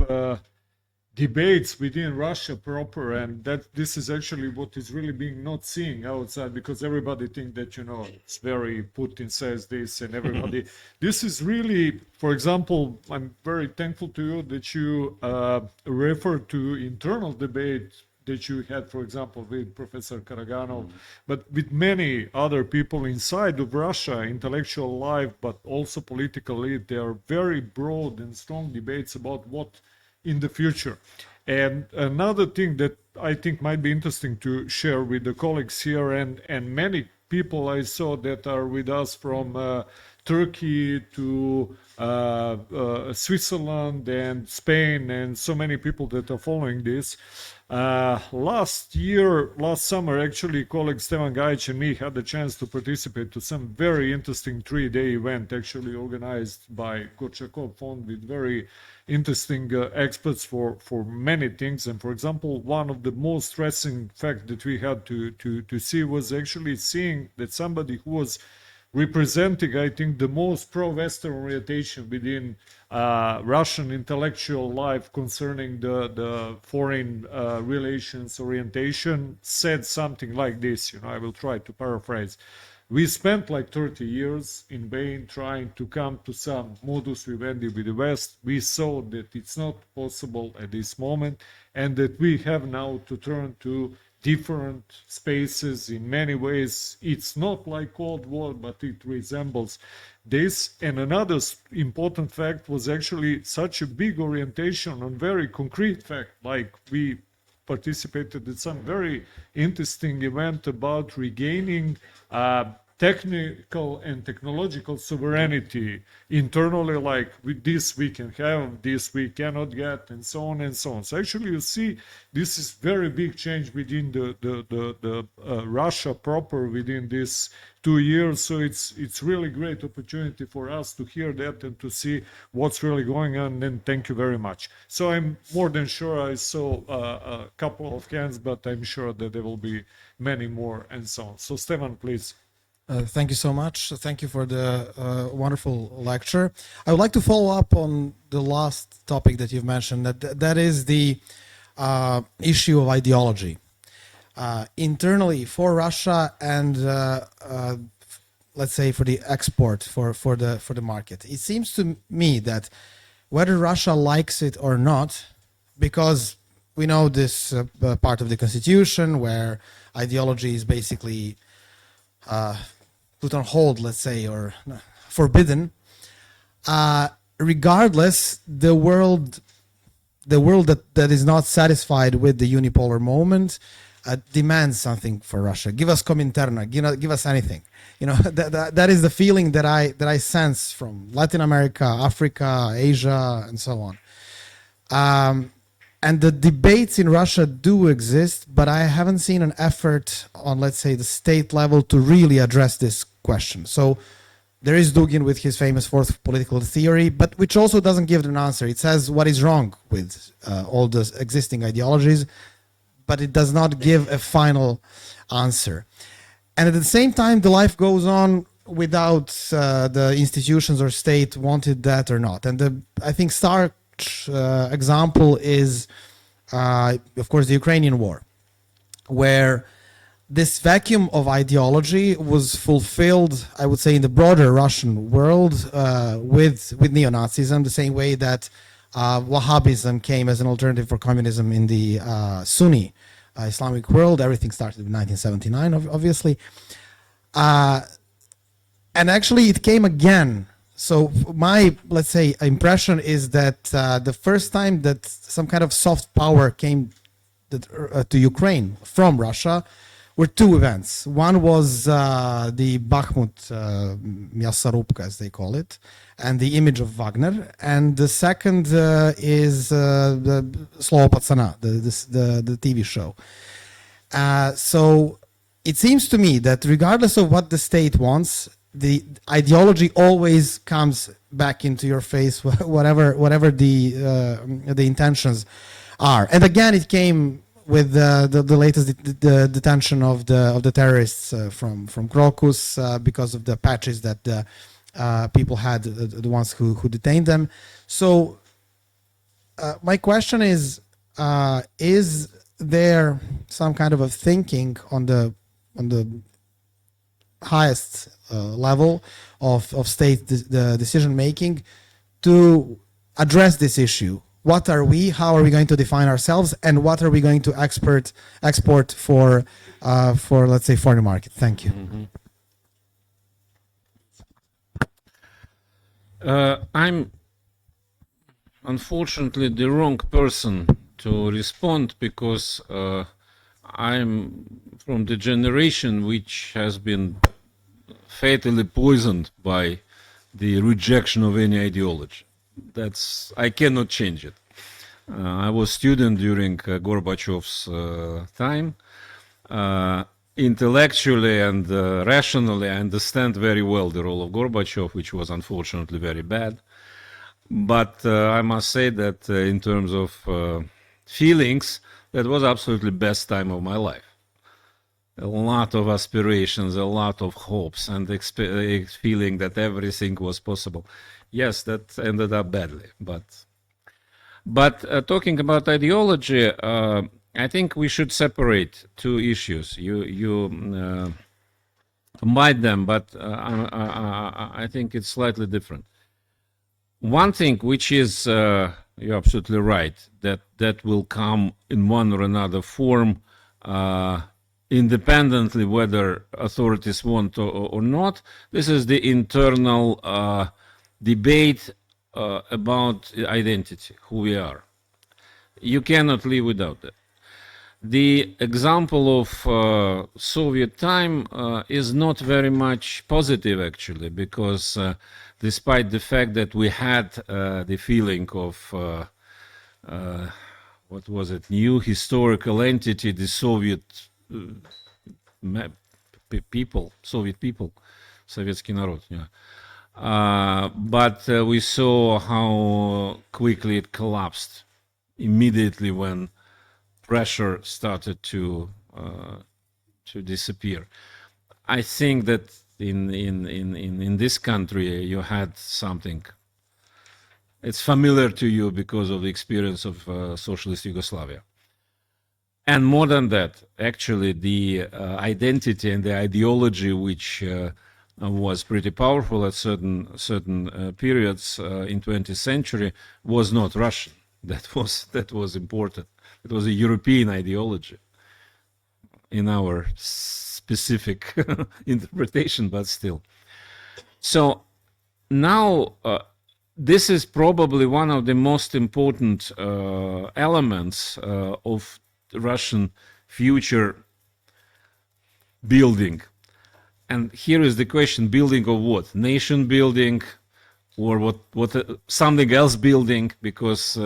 debates within Russia proper, and that this is actually what is really being not seen outside, because everybody think that, you know, it's very Putin says this and everybody. This is really, for example, I'm very thankful to you that you refer to internal debate that you had, for example, with Professor Karaganov, but with many other people inside of Russia, intellectual life, but also political elite. There are very broad and strong debates about what in the future. And another thing that I think might be interesting to share with the colleagues here, and many people I saw that are with us from Turkey to Switzerland and Spain, and so many people that are following this. Last summer, actually, colleague Stevan Gajic and me had the chance to participate to some very interesting 3-day event, actually organized by Gorchakov Fund with very interesting experts for many things. And for example, one of the most stressing facts that we had to see was actually seeing that somebody who was representing, I think, the most pro-Western orientation within Russian intellectual life concerning the foreign relations orientation said something like this, you know, I will try to paraphrase. We spent like 30 years in vain trying to come to some modus vivendi with the West. We saw that it's not possible at this moment, and that we have now to turn to different spaces. In many ways, it's not like Cold War, but it resembles this. And another important fact was actually such a big orientation on very concrete fact, like we participated in some very interesting event about regaining technical and technological sovereignty internally, like with this we can have, this we cannot get, and so on and so on. So actually you see this is very big change within the Russia proper within this 2 years. So it's really great opportunity for us to hear that and to see what's really going on. And thank you very much. So I'm more than sure I saw a couple of hands, but I'm sure that there will be many more and so on. So Stefan, please. Thank you so much. Thank you for the wonderful lecture. I would like to follow up on the last topic that you've mentioned, that is the issue of ideology. Internally for Russia and let's say for the export, for the market. It seems to me that whether Russia likes it or not, because we know this part of the constitution where ideology is basically put on hold, let's say, or forbidden. Regardless, the world that is not satisfied with the unipolar moment demands something for Russia. Give us Kominterna, give us anything. You know, that is the feeling that I sense from Latin America, Africa, Asia, and so on. And the debates in Russia do exist, but I haven't seen an effort on, let's say, the state level to really address this question. So there is Dugin with his famous fourth political theory, but which also doesn't give an answer. It says what is wrong with all the existing ideologies, but it does not give a final answer. And at the same time, the life goes on without the institutions or state wanted that or not. And I think stark example is, of course, the Ukrainian war, where this vacuum of ideology was fulfilled, I would say, in the broader Russian world with neo-Nazism, the same way that Wahhabism came as an alternative for communism in the Sunni Islamic world. Everything started in 1979, obviously. And actually, it came again. So my, let's say, impression is that the first time that some kind of soft power came to Ukraine from Russia were two events. One was the Bakhmut Мясорубка, as they call it, and the image of Wagner. And the second is the Slovo Patsana, the TV show. So it seems to me that regardless of what the state wants, the ideology always comes back into your face, whatever the intentions are. And again, it came with the latest detention of the terrorists from Crocus because of the patches that the people had, the ones who detained them. So my question is there some kind of a thinking on the highest level of state decision making to address this issue? What are we? How are we going to define ourselves? And what are we going to export for let's say, foreign market? Thank you. I'm unfortunately the wrong person to respond, because I'm from the generation which has been fatally poisoned by the rejection of any ideology. I cannot change it. I was student during Gorbachev's time. Intellectually and rationally, I understand very well the role of Gorbachev, which was unfortunately very bad. But I must say that in terms of feelings, that was absolutely best time of my life. A lot of aspirations, a lot of hopes, and feeling that everything was possible. Yes, that ended up badly. But talking about ideology, I think we should separate two issues. You combine them, but I think it's slightly different. One thing, which is, you're absolutely right, that will come in one or another form, independently whether authorities want or not. This is the internal debate about identity, who we are. You cannot live without that. the example of Soviet time is not very much positive, actually, because despite the fact that we had the feeling of what was it, new historical entity, the Soviet people, Soviet people, Советский народ, yeah. But we saw how quickly it collapsed immediately when pressure started to disappear. I think that in this country you had something. It's familiar to you because of the experience of socialist Yugoslavia. And more than that, actually, the identity and the ideology which was pretty powerful at certain periods in 20th century was not Russian. That was important. It was a European ideology in our specific interpretation, but still. So now this is probably one of the most important elements of Russian future building. And here is the question: building of what? Nation building, or what something else building? Because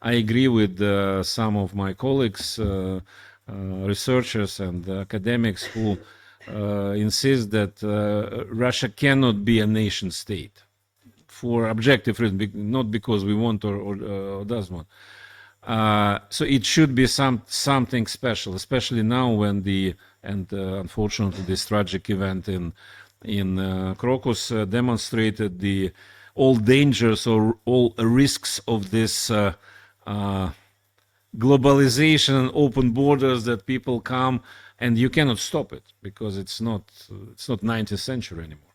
I agree with some of my colleagues, researchers and academics, who insist that Russia cannot be a nation state for objective reasons, not because we want or does want. So it should be something special, especially now when unfortunately this tragic event in Crocus demonstrated all dangers or all risks of this globalization and open borders, that people come and you cannot stop it because it's not 19th century anymore.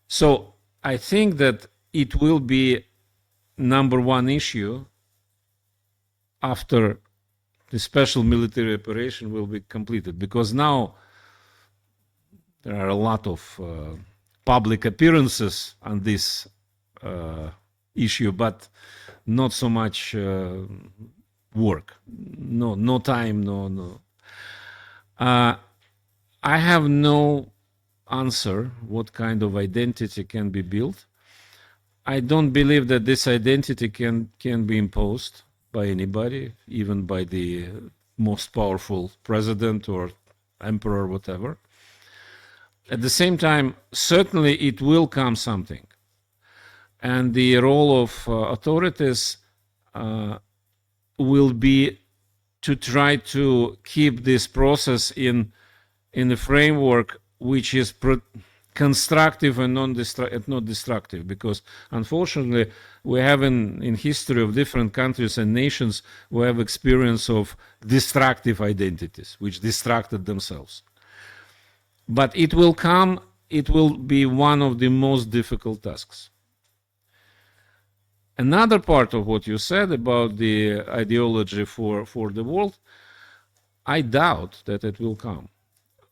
So I think that it will be number one issue after the special military operation will be completed, because now there are a lot of public appearances on this issue, but not so much work. No time. No. I have no answer what kind of identity can be built. I don't believe that this identity can be imposed by anybody, even by the most powerful president or emperor, whatever. At the same time, certainly it will come something. And the role of authorities will be to try to keep this process in a framework which is constructive and not destructive, because unfortunately we have in history of different countries and nations, we have experience of destructive identities which distracted themselves. But it will come, it will be one of the most difficult tasks. Another part of what you said about the ideology for the world, I doubt that it will come.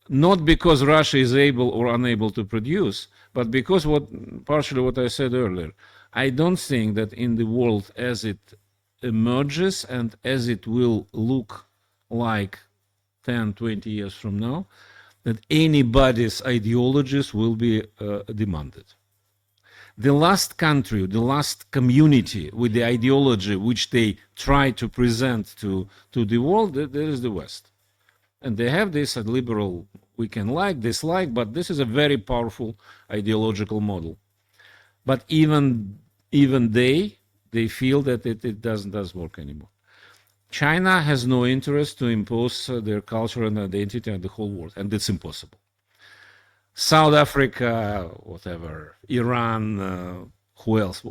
Not because Russia is able or unable to produce, but because partially what I said earlier. I don't think that in the world as it emerges and as it will look like 10, 20 years from now, that anybody's ideologies will be demanded. The last country, the last community with the ideology which they try to present to the world, there is the West. And they have this liberal, we can dislike, but this is a very powerful ideological model. But even they feel that it doesn't work anymore. China has no interest to impose their culture and identity on the whole world, and it's impossible. South Africa, whatever, Iran, who else?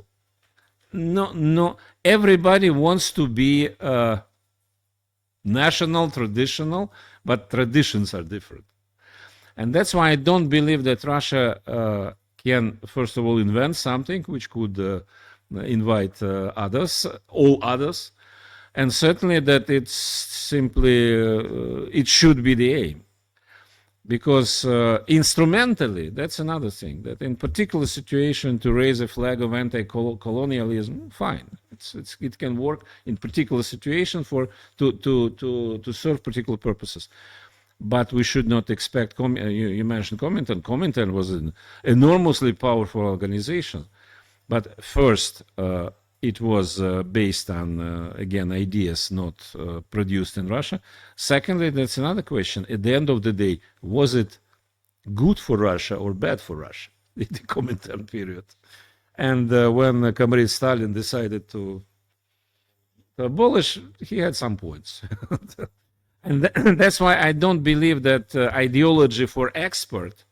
No. Everybody wants to be national, traditional, but traditions are different. And that's why I don't believe that Russia can, first of all, invent something which could invite all others, and certainly that it's simply, it should be the aim. Because instrumentally, that's another thing, that in particular situation to raise a flag of anti-colonialism, fine, It can work in particular situation to serve particular purposes. But we should not expect, you mentioned Comintern. Comintern was an enormously powerful organization. But first, it was based on, again, ideas not produced in Russia. Secondly, that's another question. At the end of the day, was it good for Russia or bad for Russia in the Comintern period? And when Comrade Stalin decided to abolish, he had some points. And that's why I don't believe that ideology for export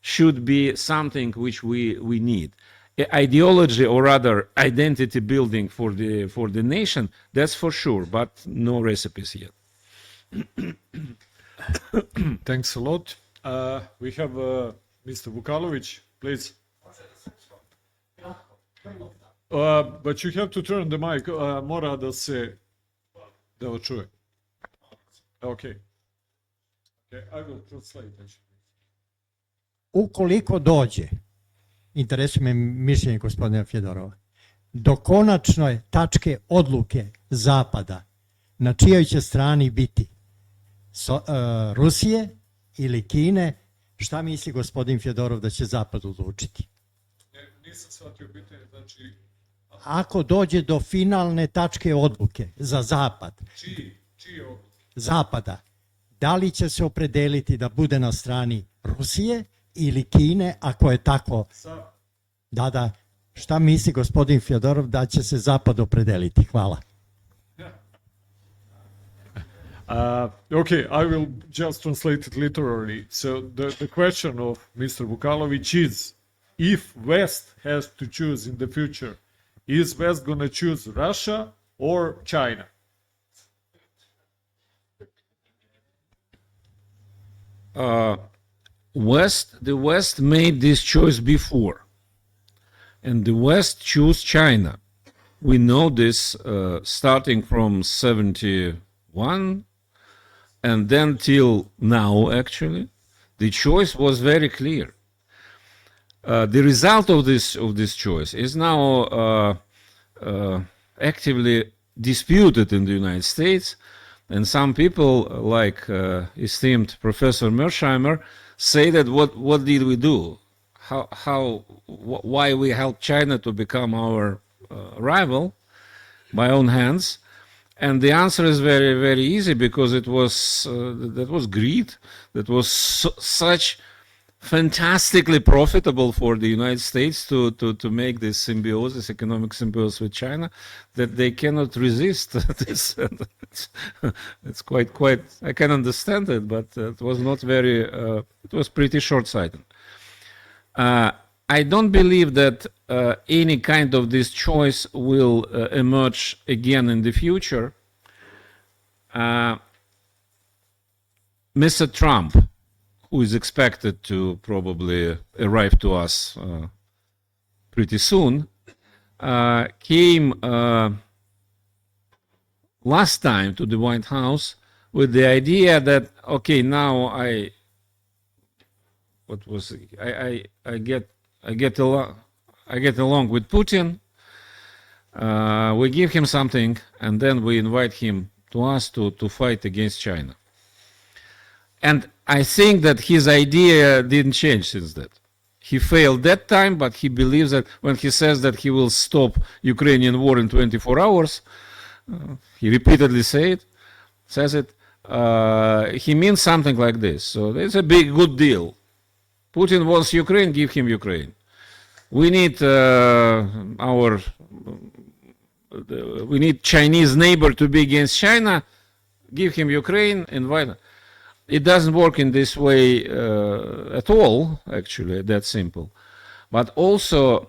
should be something which we need. Ideology, or rather identity building for the nation, that's for sure, but no recipes yet. Thanks a lot. We have Mr. Vukalović, please. But you have to turn the mic. Mora da se čuje. Okay. Okay, I will translate. Ukoliko dođe, interesuje me mišljenje gospodina Fjodorova, do konačne tačke odluke Zapada, na čijoj će strani biti? Rusije ili Kine? Šta misli gospodin Fjodorov da će Zapad odlučiti? Nisam shvatio pitanje, znači... Ako dođe do finalne tačke odluke za Zapad, čiji odluke? Zapada, da li će se opredeliti da bude na strani Rusije ili Kine, ako je tako? Da. Šta misli gospodin Fjodorov da će se Zapad opredeliti? Hvala. Okay, I will just translate it literally. So the question of Mr. Vukalović is, if West has to choose in the future, is West going to choose Russia or China? The West made this choice before, and the West chose China. We know this starting from 71, and then till now, actually, the choice was very clear. The result of this choice is now actively disputed in the United States, and some people, like esteemed Professor Mersheimer, say that what did we do? Why we helped China to become our rival by own hands? And the answer is very, very easy, because it was that was greed. That was such fantastically profitable for the United States to make this symbiosis, economic symbiosis with China, that they cannot resist this. It's quite. I can understand it, but it was not very. It was pretty short-sighted. I don't believe that any kind of this choice will emerge again in the future. Mr. Trump, who is expected to probably arrive to us pretty soon, came last time to the White House with the idea that, okay, now I get along with Putin. We give him something, and then we invite him to us to fight against China. And I think that his idea didn't change since that. He failed that time, but he believes that when he says that he will stop Ukrainian war in 24 hours, he repeatedly says it, he means something like this. So it's a good deal. Putin wants Ukraine, give him Ukraine. We need we need Chinese neighbor to be against China, give him Ukraine, invite. It doesn't work in this way at all, actually, that simple. But also,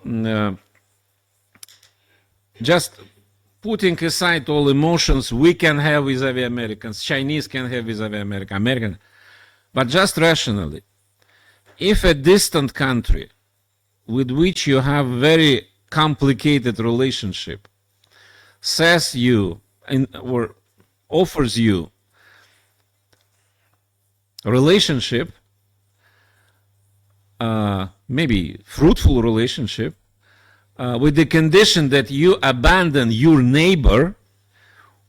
just putting aside all emotions we can have vis-a-vis Americans, Chinese can have vis-a-vis American, but just rationally, if a distant country with which you have very complicated relationship says you or offers you a relationship, maybe fruitful relationship, with the condition that you abandon your neighbor,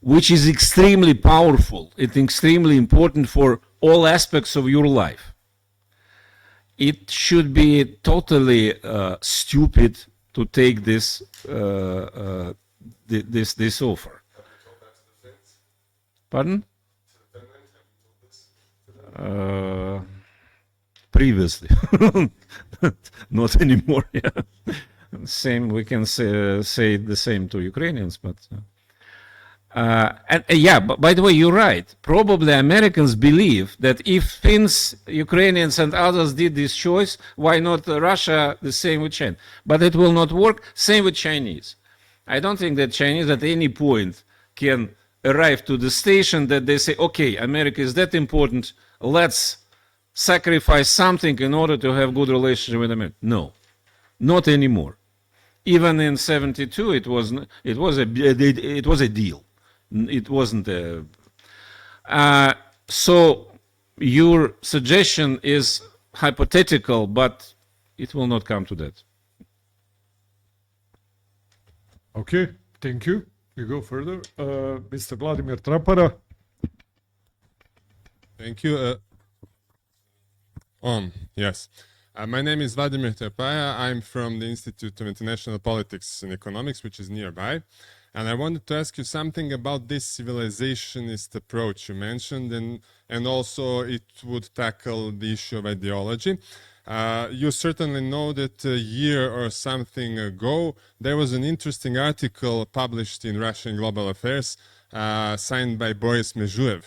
which is extremely powerful, it's extremely important for all aspects of your life. It should be totally stupid to take this this offer. Pardon? Previously, not anymore. Yeah. Same. We can say the same to Ukrainians, but. And yeah, but by the way, you're right. Probably Americans believe that if Finns, Ukrainians, and others did this choice, why not Russia the same with China? But it will not work. Same with Chinese. I don't think that Chinese at any point can arrive to the station that they say, okay, America is that important, let's sacrifice something in order to have good relationship with America. No, not anymore. Even in '72, it was a deal. It wasn't a. So your suggestion is hypothetical, but it will not come to that. Okay, thank you. We go further. Mr. Vladimir Trapara. Thank you. Yes. My name is Vladimir Trapaya. I'm from the Institute of International Politics and Economics, which is nearby. And I wanted to ask you something about this civilizationist approach you mentioned, and also it would tackle the issue of ideology. You certainly know that a year or something ago, there was an interesting article published in Russian Global Affairs, signed by Boris Mezhuev,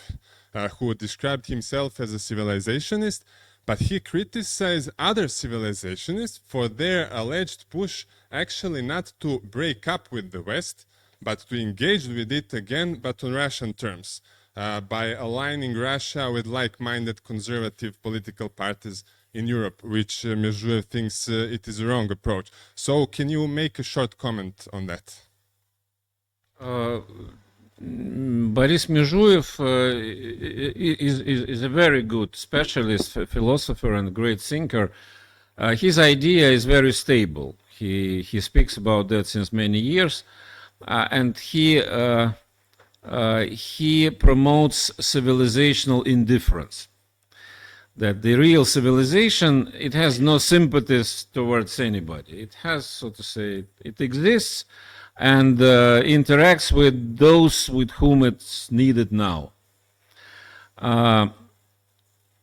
who described himself as a civilizationist, but he criticized other civilizationist for their alleged push actually not to break up with the West, but to engage with it again, but on Russian terms, by aligning Russia with like-minded conservative political parties in Europe, which Mezhuev thinks it is a wrong approach. So can you make a short comment on that? Boris Mezhuev is a very good specialist, philosopher, and great thinker. His idea is very stable. He speaks about that since many years, and he promotes civilizational indifference. That the real civilization, it has no sympathies towards anybody. It has, so to say, it exists and interacts with those with whom it's needed now.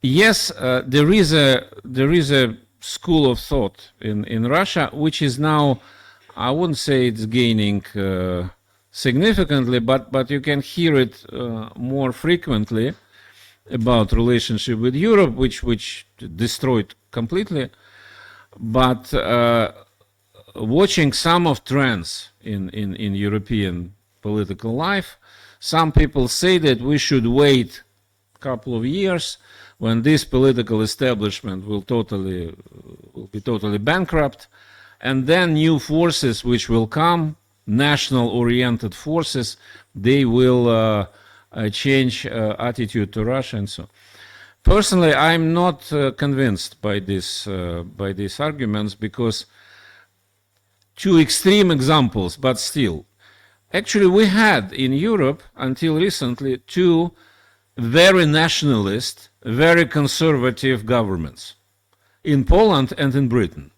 Yes, there is a school of thought in Russia, which is now, I wouldn't say it's gaining significantly, but you can hear it more frequently about relationship with Europe, which destroyed completely. But watching some of trends in European political life, some people say that we should wait a couple of years when this political establishment will be totally bankrupt, and then new forces which will come, national-oriented forces, they will change attitude to Russia and so on. Personally, I'm not convinced by these arguments, because two extreme examples, but still. Actually, we had in Europe, until recently, two very nationalist, very conservative governments, in Poland and in Britain,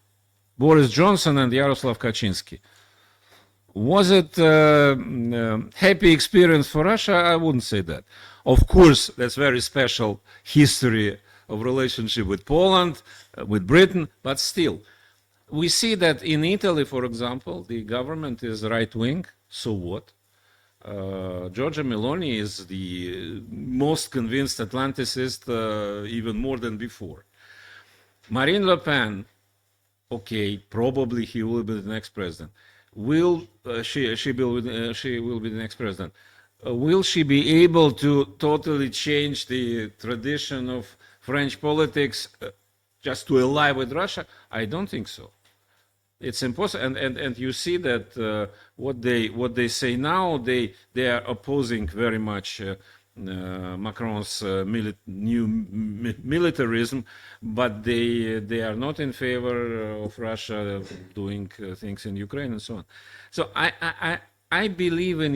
Boris Johnson and Jaroslaw Kaczynski. Was it a happy experience for Russia? I wouldn't say that. Of course, that's very special history of relationship with Poland, with Britain, but still. We see that in Italy, for example, the government is right-wing, so what? Giorgia Meloni is the most convinced Atlanticist, even more than before. Marine Le Pen, okay, probably he will be the next president. She will be the next president. Will she be able to totally change the tradition of French politics just to ally with Russia? I don't think so. It's impossible, and you see that what they say now, they are opposing very much Macron's new militarism, but they are not in favor of Russia doing things in Ukraine and so on. So I believe in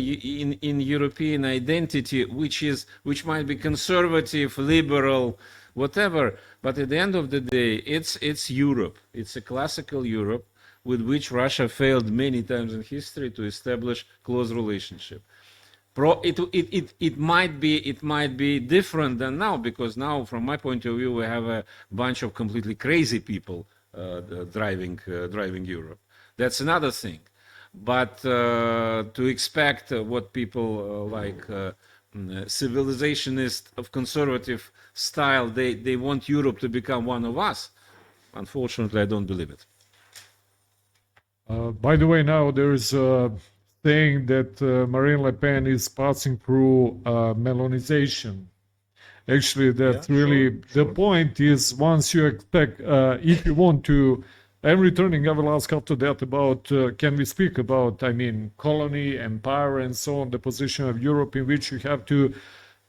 European identity, which might be conservative, liberal, whatever. But at the end of the day, it's Europe. It's a classical Europe with which Russia failed many times in history to establish close relationship. It might be different than now, because now, from my point of view, we have a bunch of completely crazy people driving Europe. That's another thing. But to expect what people like civilizationist of conservative style, they want Europe to become one of us. Unfortunately, I don't believe it. By the way, now there's saying that Marine Le Pen is passing through melonization. Actually, that's really the point. Is once you expect, if you want to, I'm returning. I will ask after that about can we speak about, I mean, colony, empire, and so on, the position of Europe, in which you have to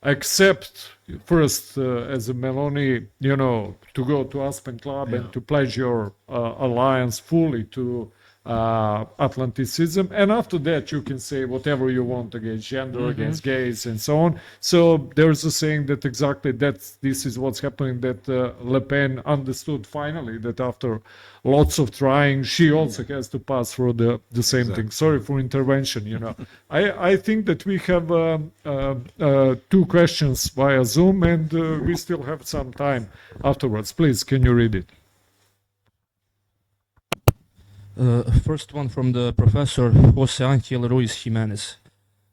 accept first as a Meloni, you know, to go to Aspen Club and to pledge your alliance fully to Atlanticism, and after that you can say whatever you want against gender, against gays, and so on. So there's a saying that exactly this is what's happening, that Le Pen understood finally that after lots of trying, she also has to pass through the same thing. Sorry for intervention, you know. I think that we have 2 questions via Zoom, and we still have some time afterwards. Please, can you read it? First one from the professor Jose Ángel Ruiz Jimenez.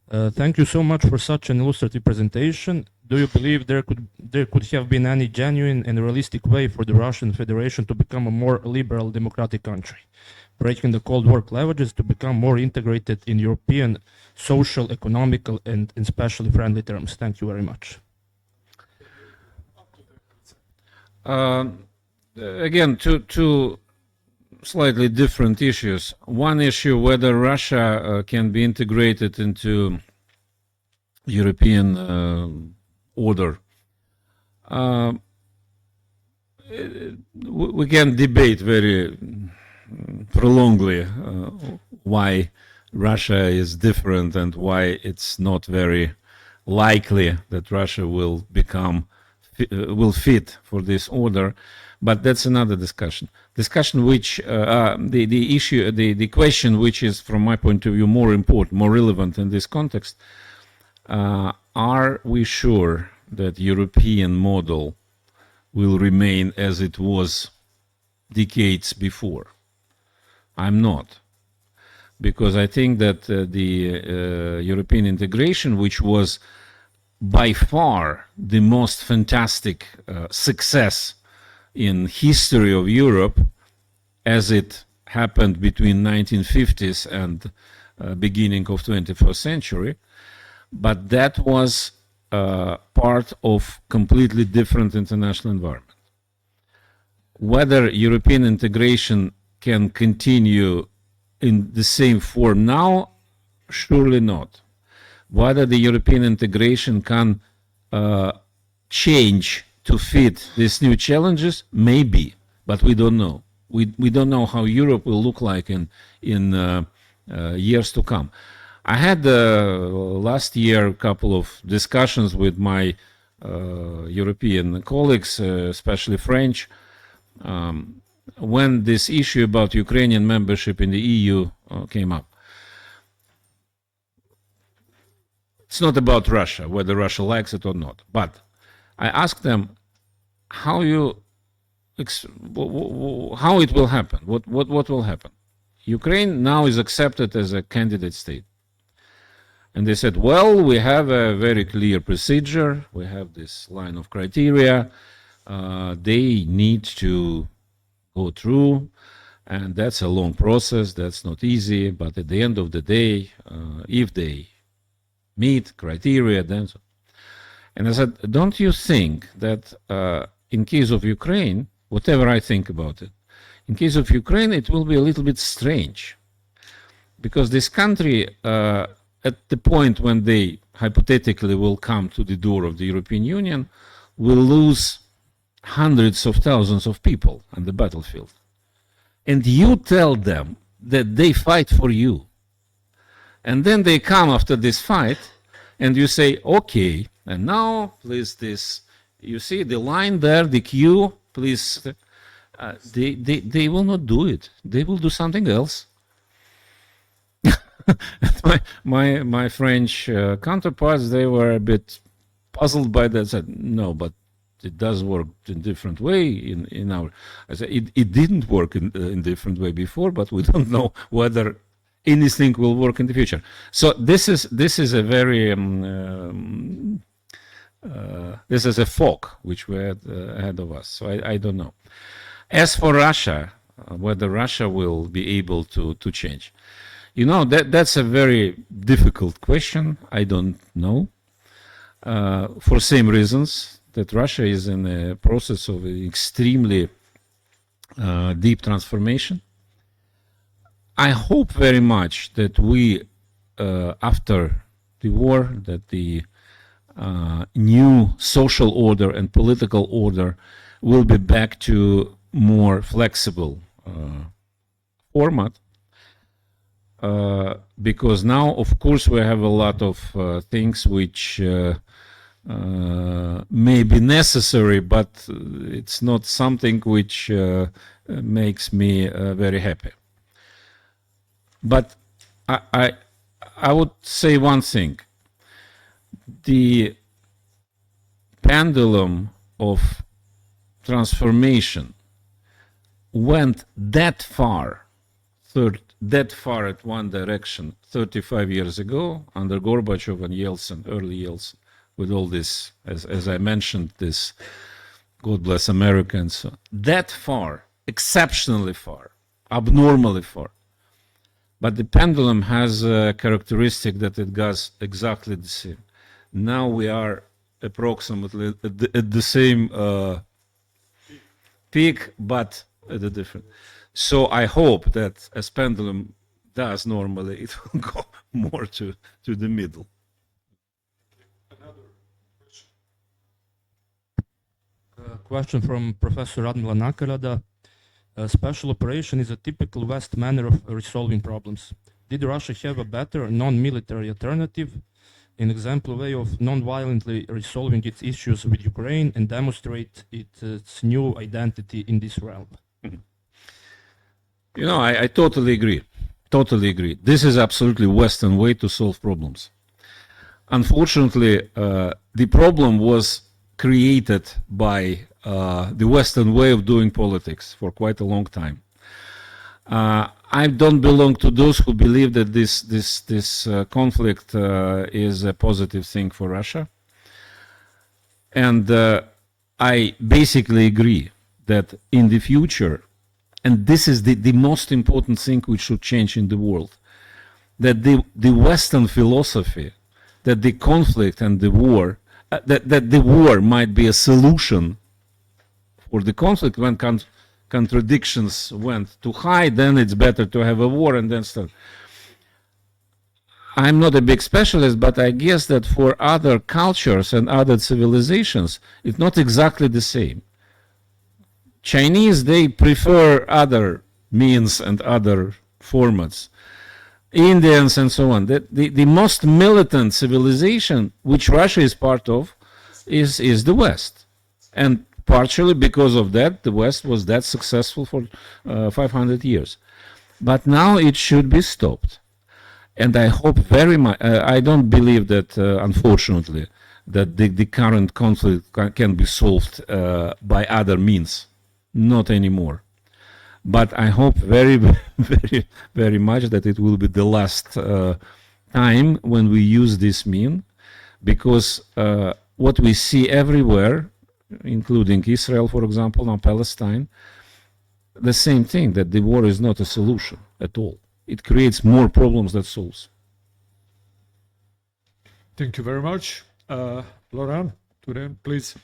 Thank you so much for such an illustrative presentation. Do you believe there could have been any genuine and realistic way for the Russian Federation to become a more liberal democratic country, breaking the Cold War cleavages to become more integrated in European social, economical, and especially friendly terms? Thank you very much. Again, two slightly different issues. One issue, whether Russia can be integrated into European order. We can debate very prolongedly why Russia is different and why it's not very likely that Russia will fit for this order. But that's another discussion. Which the question which is, from my point of view, more important, more relevant in this context, are we sure that European model will remain as it was decades before? I'm not, because I think that the European integration, which was by far the most fantastic success in history of Europe, as it happened between 1950s and beginning of 21st century, but that was part of completely different international environment. Whether European integration can continue in the same form now, surely not. Whether the European integration can change to fit these new challenges, maybe, but we don't know. We don't know how Europe will look like in years to come. I had last year a couple of discussions with my European colleagues, especially French, when this issue about Ukrainian membership in the EU came up. It's not about Russia, whether Russia likes it or not, but I asked them how it will happen, what will happen. Ukraine now is accepted as a candidate state. And they said, well, we have a very clear procedure, we have this line of criteria, they need to go through, and that's a long process, that's not easy, but at the end of the day, if they meet criteria, then so. And I said, don't you think that in case of Ukraine, whatever I think about it, in case of Ukraine, it will be a little bit strange, because this country at the point when they hypothetically will come to the door of the European Union, will lose hundreds of thousands of people on the battlefield. And you tell them that they fight for you. And then they come after this fight and you say, okay, and now please this, you see the line there, the queue, please, they will not do it. They will do something else. my French counterparts, they were a bit puzzled by that, said, no, but it does work in different way in our, I said, it didn't work in different way before, but we don't know whether anything will work in the future. So this is a very, this is a fog which we had ahead of us. So I don't know. As for Russia, whether Russia will be able to change, you know, that's a very difficult question. I don't know. For same reasons that Russia is in a process of extremely deep transformation. I hope very much that we, after the war, that the new social order and political order will be back to more flexible format. Because now, of course, we have a lot of things which may be necessary, but it's not something which makes me very happy. But I would say one thing. The pendulum of transformation went that far at one direction 35 years ago under Gorbachev and Yeltsin, early Yeltsin, with all this, as I mentioned, this God bless Americans, that far, exceptionally far, abnormally far. But the pendulum has a characteristic that it goes exactly the same. Now we are approximately at the same peak, but at a different. So I hope that as pendulum does normally, it will go more to the middle. Question from Professor Radmila Nakarada. Special operation is a typical West manner of resolving problems. Did Russia have a better non-military alternative, an example way of non-violently resolving its issues with Ukraine and demonstrate its new identity in this realm? You know, I totally agree. Totally agree. This is absolutely Western way to solve problems. Unfortunately, the problem was created by the Western way of doing politics for quite a long time. I don't belong to those who believe that this conflict is a positive thing for Russia. And I basically agree that in the future, and this is the most important thing which should change in the world, that the Western philosophy, that the conflict and the war, that the war might be a solution for the conflict. When contradictions went too high, then it's better to have a war and then start. I'm not a big specialist, but I guess that for other cultures and other civilizations, it's not exactly the same. Chinese, they prefer other means and other formats. Indians and so on. The most militant civilization, which Russia is part of, is the West. And partially because of that, the West was that successful for 500 years. But now it should be stopped. And I hope very much, I don't believe that, unfortunately, that the current conflict can be solved by other means. Not anymore. But I hope very, very, very much that it will be the last time when we use this mean, because what we see everywhere, including Israel, for example, now Palestine, the same thing, that the war is not a solution at all. It creates more problems than solves. Thank you very much. Laurent, please.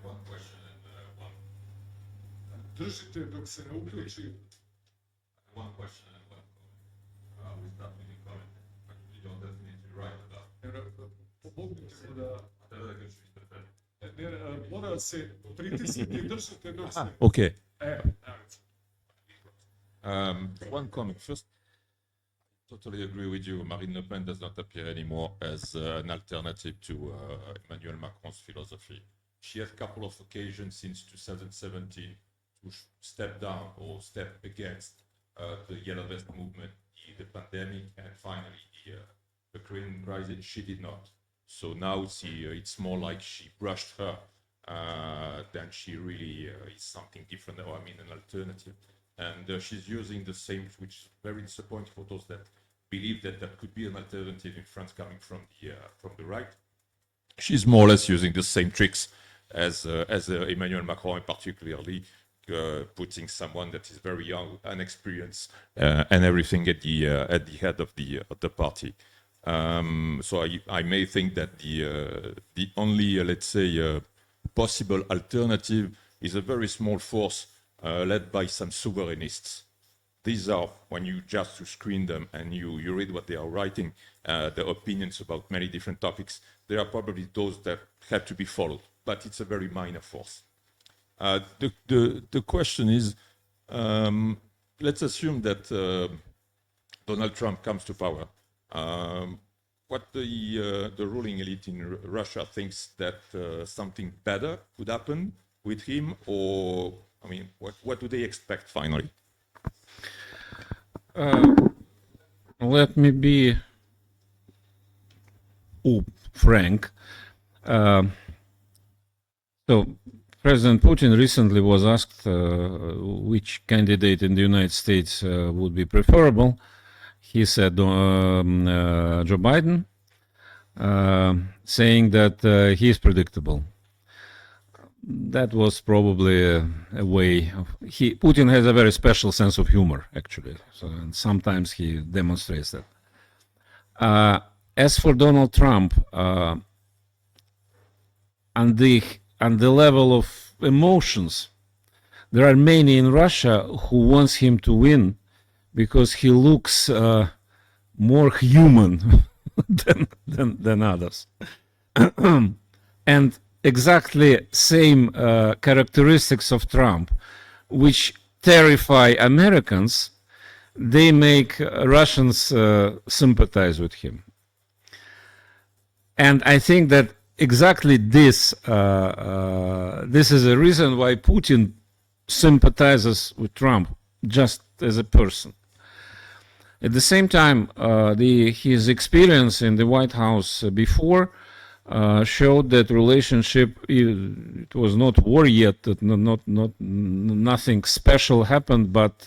One question and one držite dok se ne uključi. One question and one comment. Without any comment, but you don't definitely write about. Pomognite mu da... Mora se pritisniti i držite dok se... Okay. Evo. One comment. First, totally agree with you. Marine Le Pen does not appear anymore as an alternative to Emmanuel Macron's philosophy. She had a couple of occasions since 2017 to step down or step against the Yellow Vest movement, the pandemic, and finally the Ukraine crisis. She did not. So now it's more like she brushed her than she really is something different, or I mean an alternative. And she's using the same, which is very disappointing for those that believe that there could be an alternative in France coming from the right. She's more or less using the same tricks as Emmanuel Macron, and particularly putting someone that is very young, unexperienced, and everything at the head of the party. So I may think that the only let's say possible alternative is a very small force led by some sovereignists. These are, when you just screen them and you read what they are writing, their opinions about many different topics, they are probably those that have to be followed, but it's a very minor force. The question is, let's assume that Donald Trump comes to power. What the ruling elite in Russia thinks that something better could happen with him, or I mean, what do they expect finally? Let me be frank. So President Putin recently was asked which candidate in the United States would be preferable. He said Joe Biden, saying that he is predictable. That was probably a way of... Putin has a very special sense of humor, actually. So, and sometimes he demonstrates that. As for Donald Trump, on the level of emotions, there are many in Russia who wants him to win because he looks more human than others. And exactly same characteristics of Trump, which terrify Americans, they make Russians sympathize with him. And I think that exactly this is a reason why Putin sympathizes with Trump, just as a person. At the same time, his experience in the White House before showed that relationship, it was not war yet, that nothing special happened, but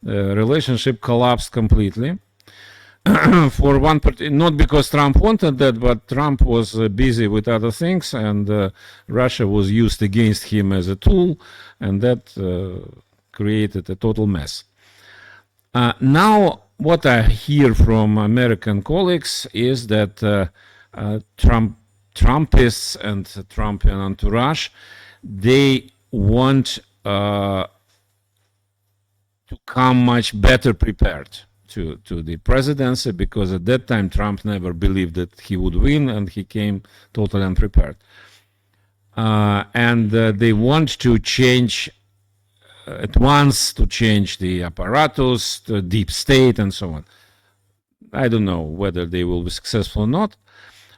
relationship collapsed completely. For one part, not because Trump wanted that, but Trump was busy with other things, and Russia was used against him as a tool, and that created a total mess. Now, what I hear from American colleagues is that Trumpists and Trumpian entourage, they want to come much better prepared to the presidency, because at that time Trump never believed that he would win, and he came totally unprepared. And they want to change at once, to change the apparatus, the deep state, and so on. I don't know whether they will be successful or not,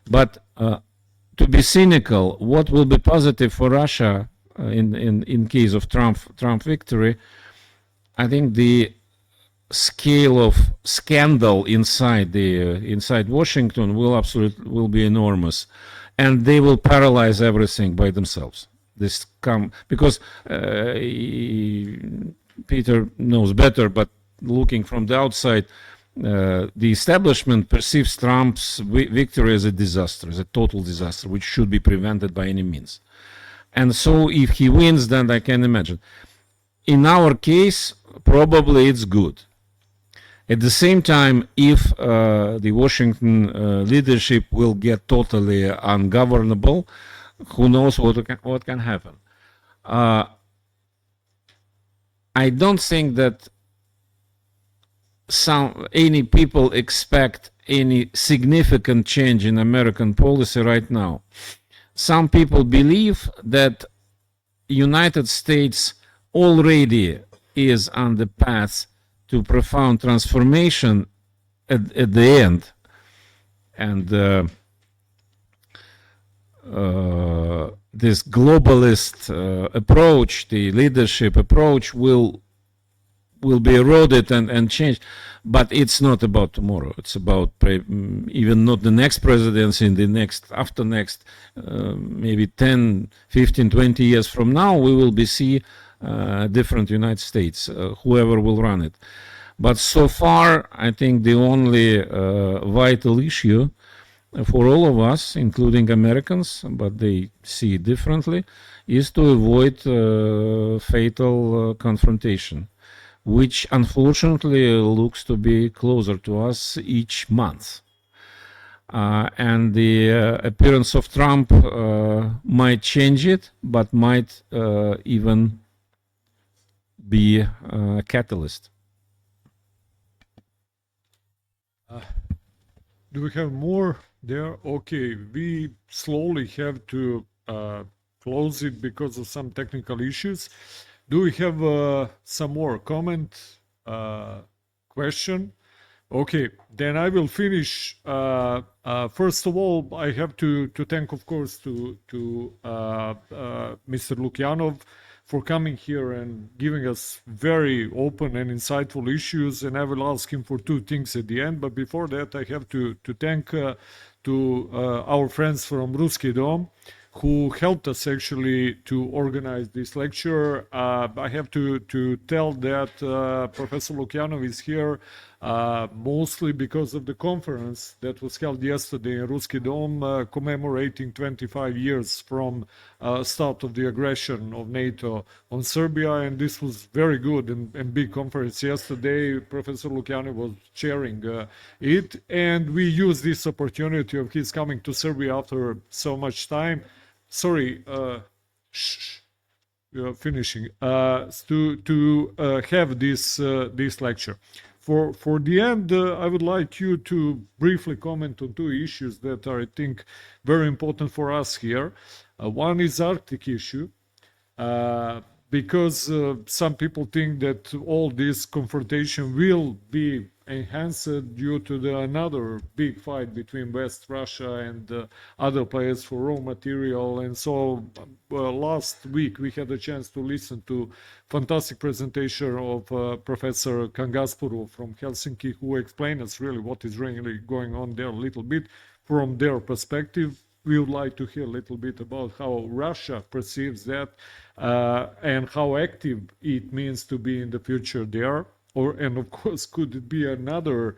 but to be cynical, what will be positive for Russia in case of Trump victory? I think the scale of scandal inside Washington will be enormous, and they will paralyze everything by themselves. Because Peter knows better, but looking from the outside, the establishment perceives Trump's victory as a disaster, as a total disaster, which should be prevented by any means. And so if he wins, then I can imagine. In our case, probably it's good. At the same time, if the Washington leadership will get totally ungovernable, who knows what can happen. I don't think that any people expect any significant change in American policy right now. Some people believe that United States already is on the path to profound transformation at the end, and this globalist approach, the leadership approach, will be eroded and changed. But it's not about tomorrow. It's about even not the next presidency, in the next, after next, maybe 10, 15, 20 years from now, we will see different United States, whoever will run it. But so far, I think the only vital issue for all of us, including Americans, but they see it differently, is to avoid fatal confrontation, which unfortunately looks to be closer to us each month. And the appearance of Trump might change it, but might even be a catalyst. Do we have more there? Okay, we slowly have to close it because of some technical issues. Do we have some more comment, question? Okay, then I will finish. First of all, I have to thank, of course, to Mr. Lukjanov for coming here and giving us very open and insightful issues. And I will ask him for two things at the end. But before that, I have to thank to our friends from Ruski Dom, who helped us actually to organize this lecture. I have to tell that Professor Lukjanov is here mostly because of the conference that was held yesterday in Ruski Dom, commemorating 25 years from start of the aggression of NATO on Serbia. And this was very good and big conference yesterday. Professor Lukjanov was chairing it. And we used this opportunity of his coming to Serbia after so much time. Sorry, we are finishing. To have this lecture. For the end, I would like you to briefly comment on two issues that are, I think, very important for us here. One is Arctic issue, because some people think that all this confrontation will be enhanced due to another big fight between West Russia and other players for raw material. And so last week we had a chance to listen to fantastic presentation of Professor Kangaspuru from Helsinki, who explained us really what is really going on there a little bit from their perspective. We would like to hear a little bit about how Russia perceives that and how active it means to be in the future there. And of course, could it be another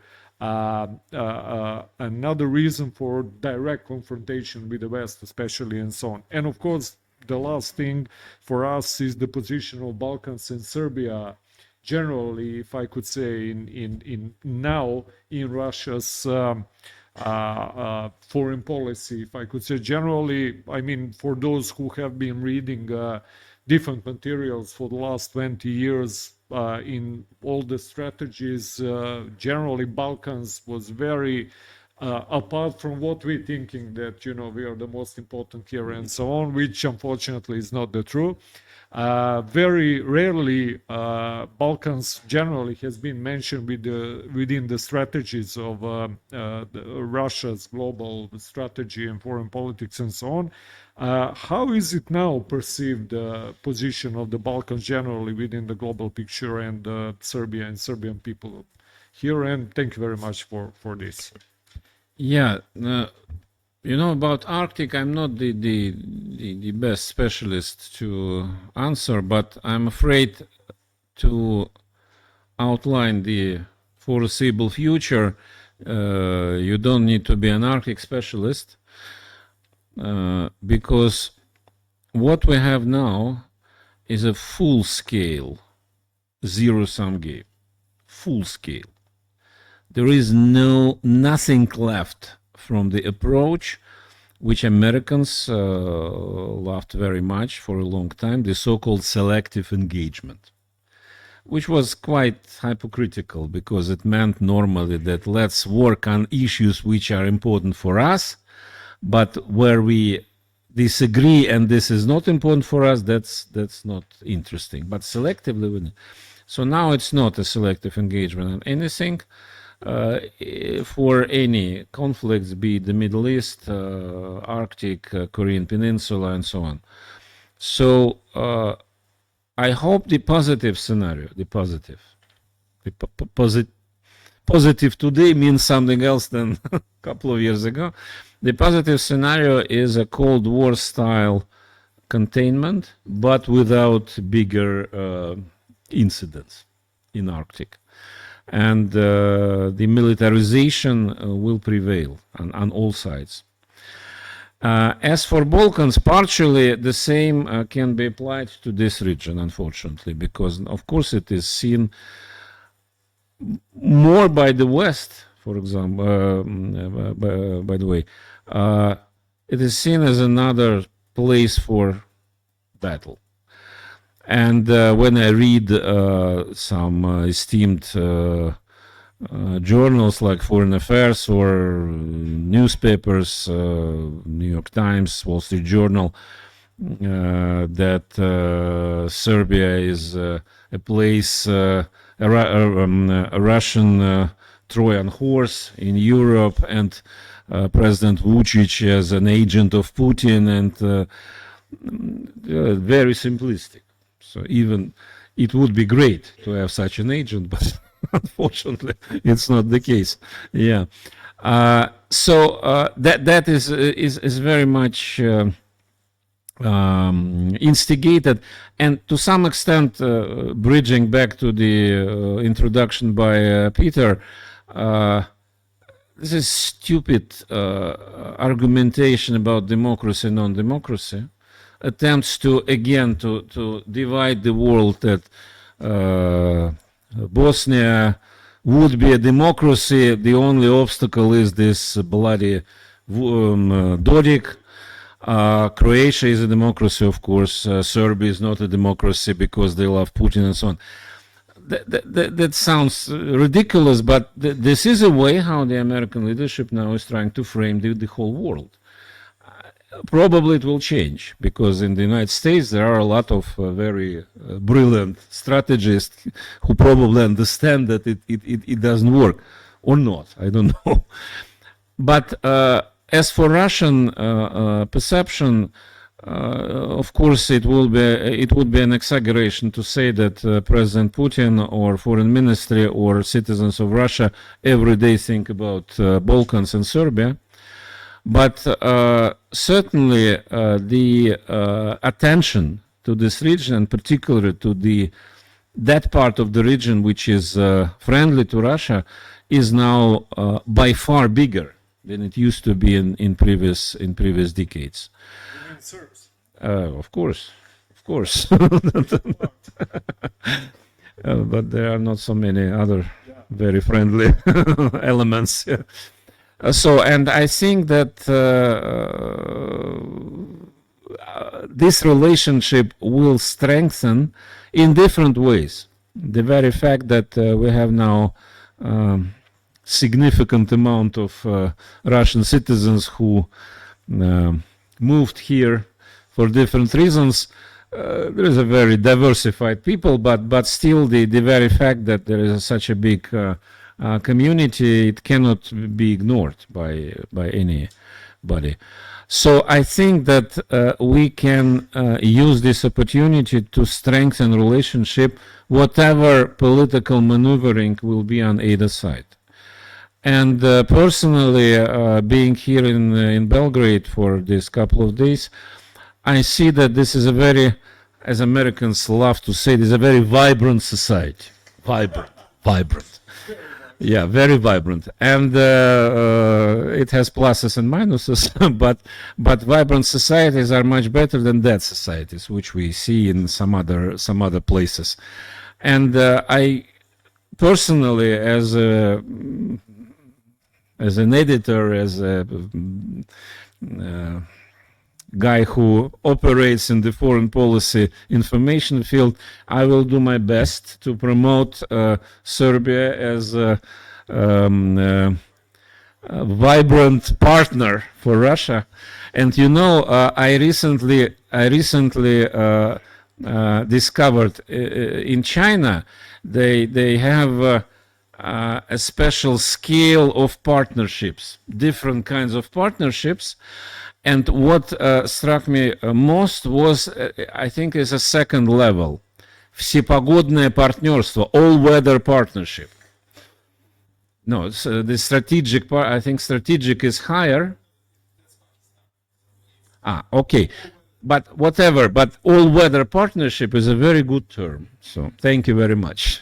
reason for direct confrontation with the West, especially, and so on. And of course, the last thing for us is the position of Balkans and Serbia generally, if I could say, in now in Russia's foreign policy, if I could say generally. I mean, for those who have been reading different materials for the last 20 years, in all the strategies, generally Balkans was very apart from what we're thinking that, we are the most important here and so on, which unfortunately is not the truth. Very rarely Balkans generally has been mentioned within the strategies of Russia's global strategy and foreign politics and so on. How is it now perceived, position of the Balkans generally within the global picture, and Serbia and Serbian people here? And thank you very much for this. Yeah, about Arctic, I'm not the best specialist to answer, but I'm afraid to outline the foreseeable future. You don't need to be an Arctic specialist. Because what we have now is a full-scale zero-sum game. Full-scale. There is nothing left from the approach which Americans loved very much for a long time, the so-called selective engagement. which was quite hypocritical, because it meant normally that let's work on issues which are important for us, but where we disagree and this is not important for us, that's not interesting. But selectively, so now it's not a selective engagement on anything. For any conflicts, be it the Middle East, Arctic, Korean Peninsula, and so on. So I hope the positive scenario, positive today means something else than a couple of years ago. The positive scenario is a Cold War style containment, but without bigger incidents in Arctic. And the militarization will prevail on all sides. As for Balkans, partially the same can be applied to this region, unfortunately, because of course it is seen more by the West, for example, by the way, it is seen as another place for battle. And when I read some esteemed journals like Foreign Affairs or newspapers, New York Times, Wall Street Journal, that Serbia is a place, a Russian Trojan horse in Europe, and President Vučić as an agent of Putin, and very simplistic. So even it would be great to have such an agent, but unfortunately, it's not the case. Yeah. So that is very much instigated, and to some extent, bridging back to the introduction by Peter, this is stupid argumentation about democracy and non-democracy. Attempts to again to divide the world, that Bosnia would be a democracy. The only obstacle is this bloody Dodik. Croatia is a democracy, of course. Serbia is not a democracy because they love Putin and so on. That sounds ridiculous, but this is a way how the American leadership now is trying to frame the whole world. Probably it will change, because in the United States there are a lot of very brilliant strategists who probably understand that it doesn't work, or not, I don't know. But as for Russian perception, of course it would be an exaggeration to say that President Putin or foreign ministry or citizens of Russia every day think about Balkans and Serbia. But certainly the attention to this region, and particularly to that part of the region which is friendly to Russia, is now by far bigger than it used to be in previous decades. Serbs. Of course. But there are not so many other very friendly elements. So, and I think that this relationship will strengthen in different ways. The very fact that we have now significant amount of Russian citizens who moved here for different reasons. There is a very diversified people, but still the very fact that there is such a big community, it cannot be ignored by anybody. So I think that we can use this opportunity to strengthen relationship, whatever political maneuvering will be on either side. And personally, being here in Belgrade for this couple of days, I see that this is a very, as Americans love to say, this is a very vibrant society. Vibrant. Yeah, very vibrant, and it has pluses and minuses. but vibrant societies are much better than dead societies, which we see in some other places. And I personally, as an editor, as a guy who operates in the foreign policy information field, I will do my best to promote Serbia as a vibrant partner for Russia. And you know, I recently discovered in China they have a special scale of partnerships, different kinds of partnerships. And what struck me most was, I think, is a second level. Всепогодное партнерство, all-weather partnership. No, the strategic part, I think strategic is higher. Okay. But whatever, but all-weather partnership is a very good term. So thank you very much.